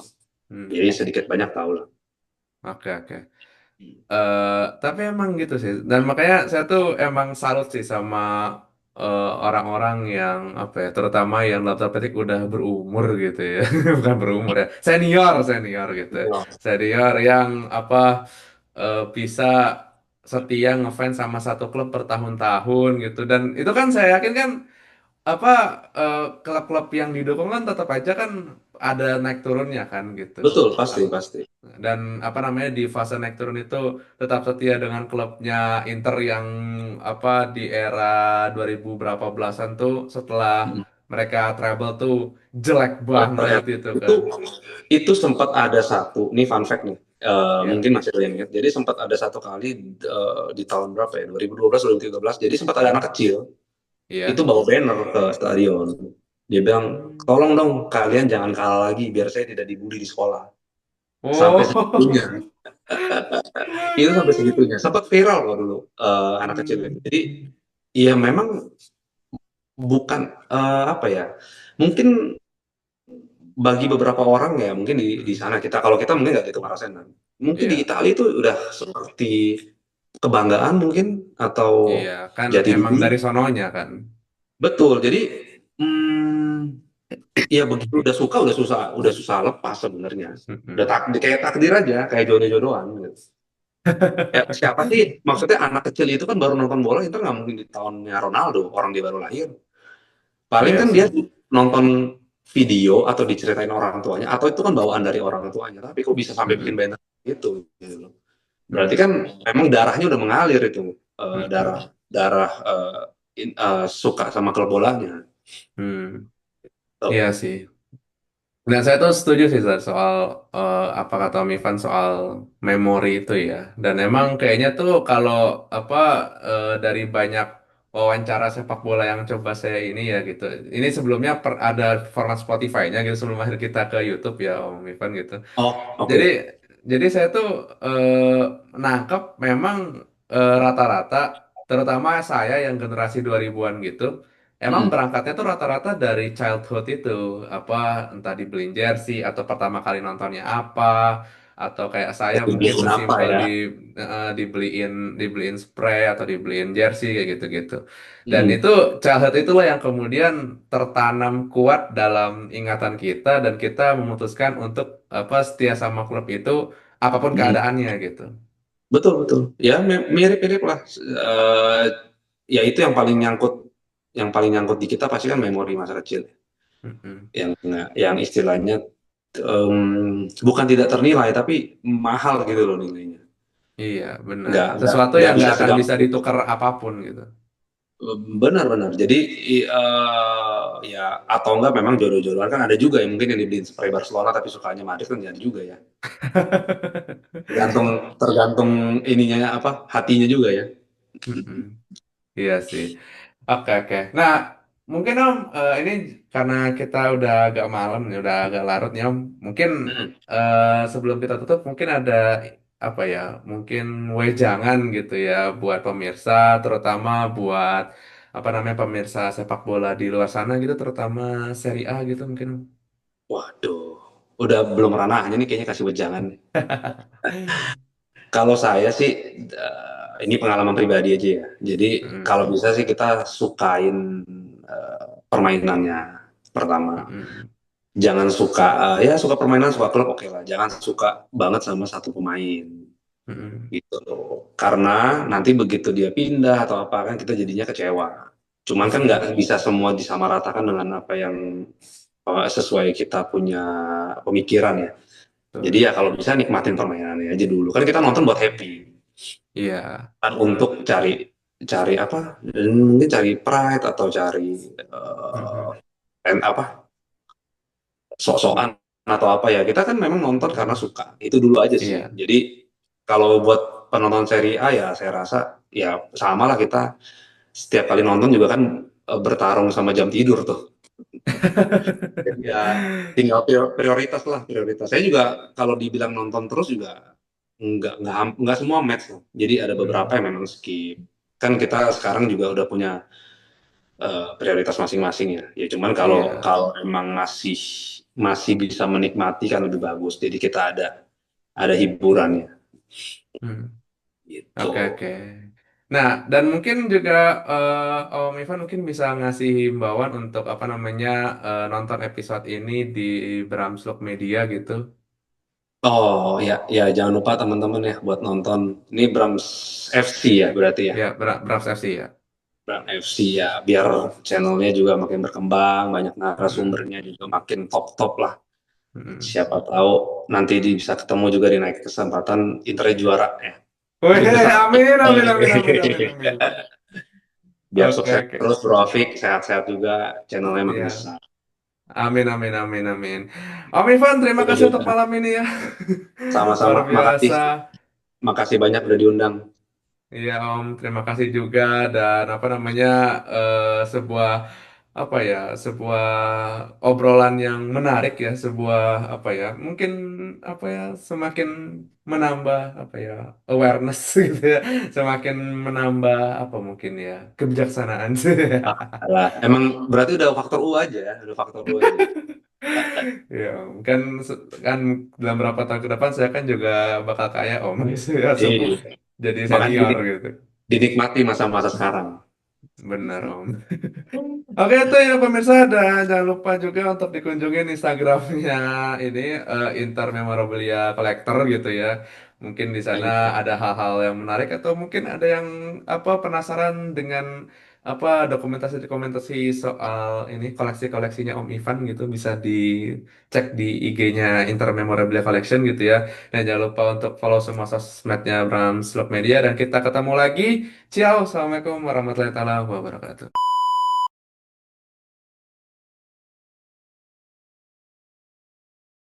Speaker 1: Jadi
Speaker 2: hmm,
Speaker 1: sedikit banyak tahu lah.
Speaker 2: oke oke. Tapi emang gitu sih, dan makanya saya tuh emang salut sih sama orang-orang yang apa ya, terutama yang dalam tanda petik udah berumur gitu ya, bukan berumur ya, senior senior gitu, senior yang apa, bisa setia ngefans sama satu klub bertahun-tahun gitu. Dan itu kan saya yakin kan, apa, klub-klub yang didukung kan tetap aja kan ada naik turunnya kan gitu.
Speaker 1: Betul, pasti pasti.
Speaker 2: Dan apa namanya, di fase naik turun itu tetap setia dengan klubnya Inter yang apa, di era 2000 berapa belasan tuh, setelah
Speaker 1: Mm.
Speaker 2: mereka treble tuh jelek
Speaker 1: Ya.
Speaker 2: banget itu
Speaker 1: Itu
Speaker 2: kan.
Speaker 1: itu sempat ada satu, ini fun fact nih,
Speaker 2: Ya,
Speaker 1: mungkin masih ada yang ingat. Jadi sempat ada satu kali di tahun berapa ya, 2012, 2013. Jadi sempat ada anak kecil itu
Speaker 2: iya.
Speaker 1: bawa banner ke stadion. Dia bilang,
Speaker 2: Hmm.
Speaker 1: tolong dong kalian jangan kalah lagi biar saya tidak dibully di sekolah. Sampai segitunya,
Speaker 2: Oh.
Speaker 1: itu sampai segitunya. Sempat viral kok dulu anak kecil itu.
Speaker 2: Hmm.
Speaker 1: Jadi ya memang bukan apa ya, mungkin bagi beberapa orang ya mungkin di
Speaker 2: Hmm.
Speaker 1: sana kita, kalau kita mungkin nggak gitu ngerasain kan. Mungkin di
Speaker 2: Iya,
Speaker 1: Italia itu udah seperti kebanggaan mungkin atau
Speaker 2: iya kan
Speaker 1: jati
Speaker 2: emang
Speaker 1: diri.
Speaker 2: dari sononya kan.
Speaker 1: Betul. Jadi ya begitu udah susah lepas sebenarnya. Udah
Speaker 2: Hmm.
Speaker 1: kayak takdir aja, kayak jodoh-jodohan gitu. Ya, siapa sih maksudnya anak kecil itu kan baru nonton bola, itu nggak mungkin di tahunnya Ronaldo, orang dia baru lahir. Paling
Speaker 2: Iya
Speaker 1: kan
Speaker 2: sih.
Speaker 1: dia nonton video atau diceritain orang tuanya, atau itu kan bawaan dari orang tuanya. Tapi kok bisa sampai bikin
Speaker 2: Hmm.
Speaker 1: banner gitu, gitu loh. Berarti kan
Speaker 2: Hmm.
Speaker 1: memang darahnya udah mengalir itu, darah
Speaker 2: Hmm.
Speaker 1: darah suka sama klub bolanya.
Speaker 2: Hmm. Iya
Speaker 1: Tuh.
Speaker 2: sih. Dan saya tuh setuju sih Zat, soal apa kata Om Ivan soal memori itu ya. Dan emang kayaknya tuh kalau apa, dari banyak wawancara sepak bola yang coba saya ini ya gitu. Ini sebelumnya ada format Spotify-nya gitu sebelum akhir kita ke YouTube ya Om Ivan gitu.
Speaker 1: Oh,
Speaker 2: Jadi
Speaker 1: oke.
Speaker 2: jadi saya tuh nangkep memang, rata-rata, terutama saya yang generasi 2000-an gitu, emang
Speaker 1: Mm-mm.
Speaker 2: berangkatnya tuh rata-rata dari childhood itu, apa, entah dibeliin jersey atau pertama kali nontonnya apa, atau kayak saya mungkin
Speaker 1: Dibeliin apa
Speaker 2: sesimpel
Speaker 1: ya?
Speaker 2: dibeliin dibeliin spray atau dibeliin jersey kayak gitu-gitu. Dan
Speaker 1: Mm-mm.
Speaker 2: itu childhood itulah yang kemudian tertanam kuat dalam ingatan kita, dan kita memutuskan untuk apa, setia sama klub itu apapun
Speaker 1: Mm-mm.
Speaker 2: keadaannya gitu.
Speaker 1: Betul betul. Ya mirip-mirip lah. Eh, ya itu yang paling nyangkut di kita pasti kan memori masa kecil.
Speaker 2: Mm-mm.
Speaker 1: Yang istilahnya bukan tidak ternilai tapi mahal gitu loh nilainya.
Speaker 2: Iya, benar. Sesuatu
Speaker 1: Nggak
Speaker 2: yang
Speaker 1: bisa
Speaker 2: nggak akan bisa
Speaker 1: segampang itu.
Speaker 2: ditukar apapun gitu.
Speaker 1: Benar-benar. Jadi ya atau enggak memang jodoh-jodohan kan ada juga yang mungkin yang dibeliin spray Barcelona tapi sukanya Madrid kan jadi juga ya. Tergantung tergantung ininya apa hatinya juga ya.
Speaker 2: Mm-mm. Iya sih. Oke, oke. Nah, mungkin Om, ini karena kita udah agak malam nih, udah agak larut nih Om. Mungkin
Speaker 1: Mm.
Speaker 2: sebelum kita tutup, mungkin ada apa ya? Mungkin wejangan gitu ya buat pemirsa, terutama buat apa namanya, pemirsa sepak bola di luar sana gitu, terutama Serie A gitu mungkin.
Speaker 1: Waduh, udah belum ranahnya nih kayaknya kasih wejangan. Kalau saya sih, ini pengalaman pribadi aja ya. Jadi
Speaker 2: Mm-mm.
Speaker 1: kalau bisa sih kita sukain permainannya pertama.
Speaker 2: Mm-mm.
Speaker 1: Jangan suka, ya suka permainan, suka klub oke lah. Jangan suka banget sama satu pemain.
Speaker 2: Mm-mm.
Speaker 1: gitu loh. Karena nanti begitu dia pindah atau apa kan kita jadinya kecewa. Cuman kan nggak bisa semua disamaratakan dengan apa yang sesuai kita punya pemikiran ya. Jadi
Speaker 2: Betul.
Speaker 1: ya kalau bisa nikmatin permainannya aja dulu. Kan kita nonton buat happy,
Speaker 2: Iya.
Speaker 1: kan untuk cari cari apa? Mungkin cari pride atau cari
Speaker 2: Mm-mm.
Speaker 1: apa? Sok-sokan atau apa ya. Kita kan memang nonton karena
Speaker 2: Mm-mm.
Speaker 1: suka. Itu dulu aja sih.
Speaker 2: Iya.
Speaker 1: Jadi kalau buat penonton seri A ya saya rasa ya sama lah kita setiap kali nonton juga kan bertarung sama jam tidur tuh. Jadi ya tinggal prioritas lah prioritas. Saya juga kalau dibilang nonton terus juga nggak semua match loh. Jadi ada beberapa
Speaker 2: Mm.
Speaker 1: yang memang skip. Kan kita sekarang juga udah punya prioritas masing-masing ya. Ya cuman kalau
Speaker 2: Iya.
Speaker 1: kalau emang masih masih bisa menikmati kan lebih bagus. Jadi kita ada hiburannya
Speaker 2: Hmm.
Speaker 1: gitu.
Speaker 2: Oke, oke. Nah, dan mungkin juga Om Ivan mungkin bisa ngasih himbauan untuk apa namanya nonton episode ini di Bramslog Media gitu.
Speaker 1: Oh ya ya jangan lupa teman-teman ya buat nonton. Ini Brahms FC ya berarti ya.
Speaker 2: Ya, Brams FC ya.
Speaker 1: Brand FC ya, biar channelnya juga makin berkembang, banyak
Speaker 2: Mm-mm.
Speaker 1: narasumbernya juga makin top-top lah.
Speaker 2: Mm-mm.
Speaker 1: Siapa tahu nanti bisa ketemu juga di naik kesempatan Inter juara ya.
Speaker 2: Wih,
Speaker 1: Makin besar.
Speaker 2: amin, amin, amin, amin, amin, amin.
Speaker 1: Biar
Speaker 2: Oke,
Speaker 1: sukses
Speaker 2: oke.
Speaker 1: terus, Bro Afik, sehat-sehat juga, channelnya makin
Speaker 2: Ya,
Speaker 1: besar.
Speaker 2: amin, amin, amin, amin. Om Ivan, terima
Speaker 1: Itu
Speaker 2: kasih untuk
Speaker 1: dia.
Speaker 2: malam ini ya. Luar
Speaker 1: Sama-sama, makasih,
Speaker 2: biasa.
Speaker 1: makasih banyak udah diundang.
Speaker 2: Iya Om, terima kasih juga dan apa namanya sebuah apa ya sebuah obrolan yang menarik ya sebuah apa ya mungkin apa ya semakin menambah apa ya awareness gitu ya semakin menambah apa mungkin ya kebijaksanaan sih.
Speaker 1: Alah, emang berarti udah faktor U aja, udah faktor U aja.
Speaker 2: Ya Om. Kan kan dalam beberapa tahun ke depan saya kan juga bakal kaya Om ya sepuh
Speaker 1: Iya,
Speaker 2: jadi
Speaker 1: makanya
Speaker 2: senior gitu.
Speaker 1: dinikmati masa-masa sekarang.
Speaker 2: Benar Om. Oke itu ya pemirsa dan jangan lupa juga untuk dikunjungin Instagramnya ini Inter Memorabilia Collector gitu ya. Mungkin di sana
Speaker 1: Baik.
Speaker 2: ada hal-hal yang menarik atau mungkin ada yang apa penasaran dengan apa dokumentasi-dokumentasi soal ini koleksi-koleksinya Om Ivan gitu bisa dicek di IG-nya Inter Memorabilia Collection gitu ya. Dan jangan lupa untuk follow semua sosmednya Bram Slot Media dan kita ketemu lagi. Ciao, assalamualaikum warahmatullahi wabarakatuh.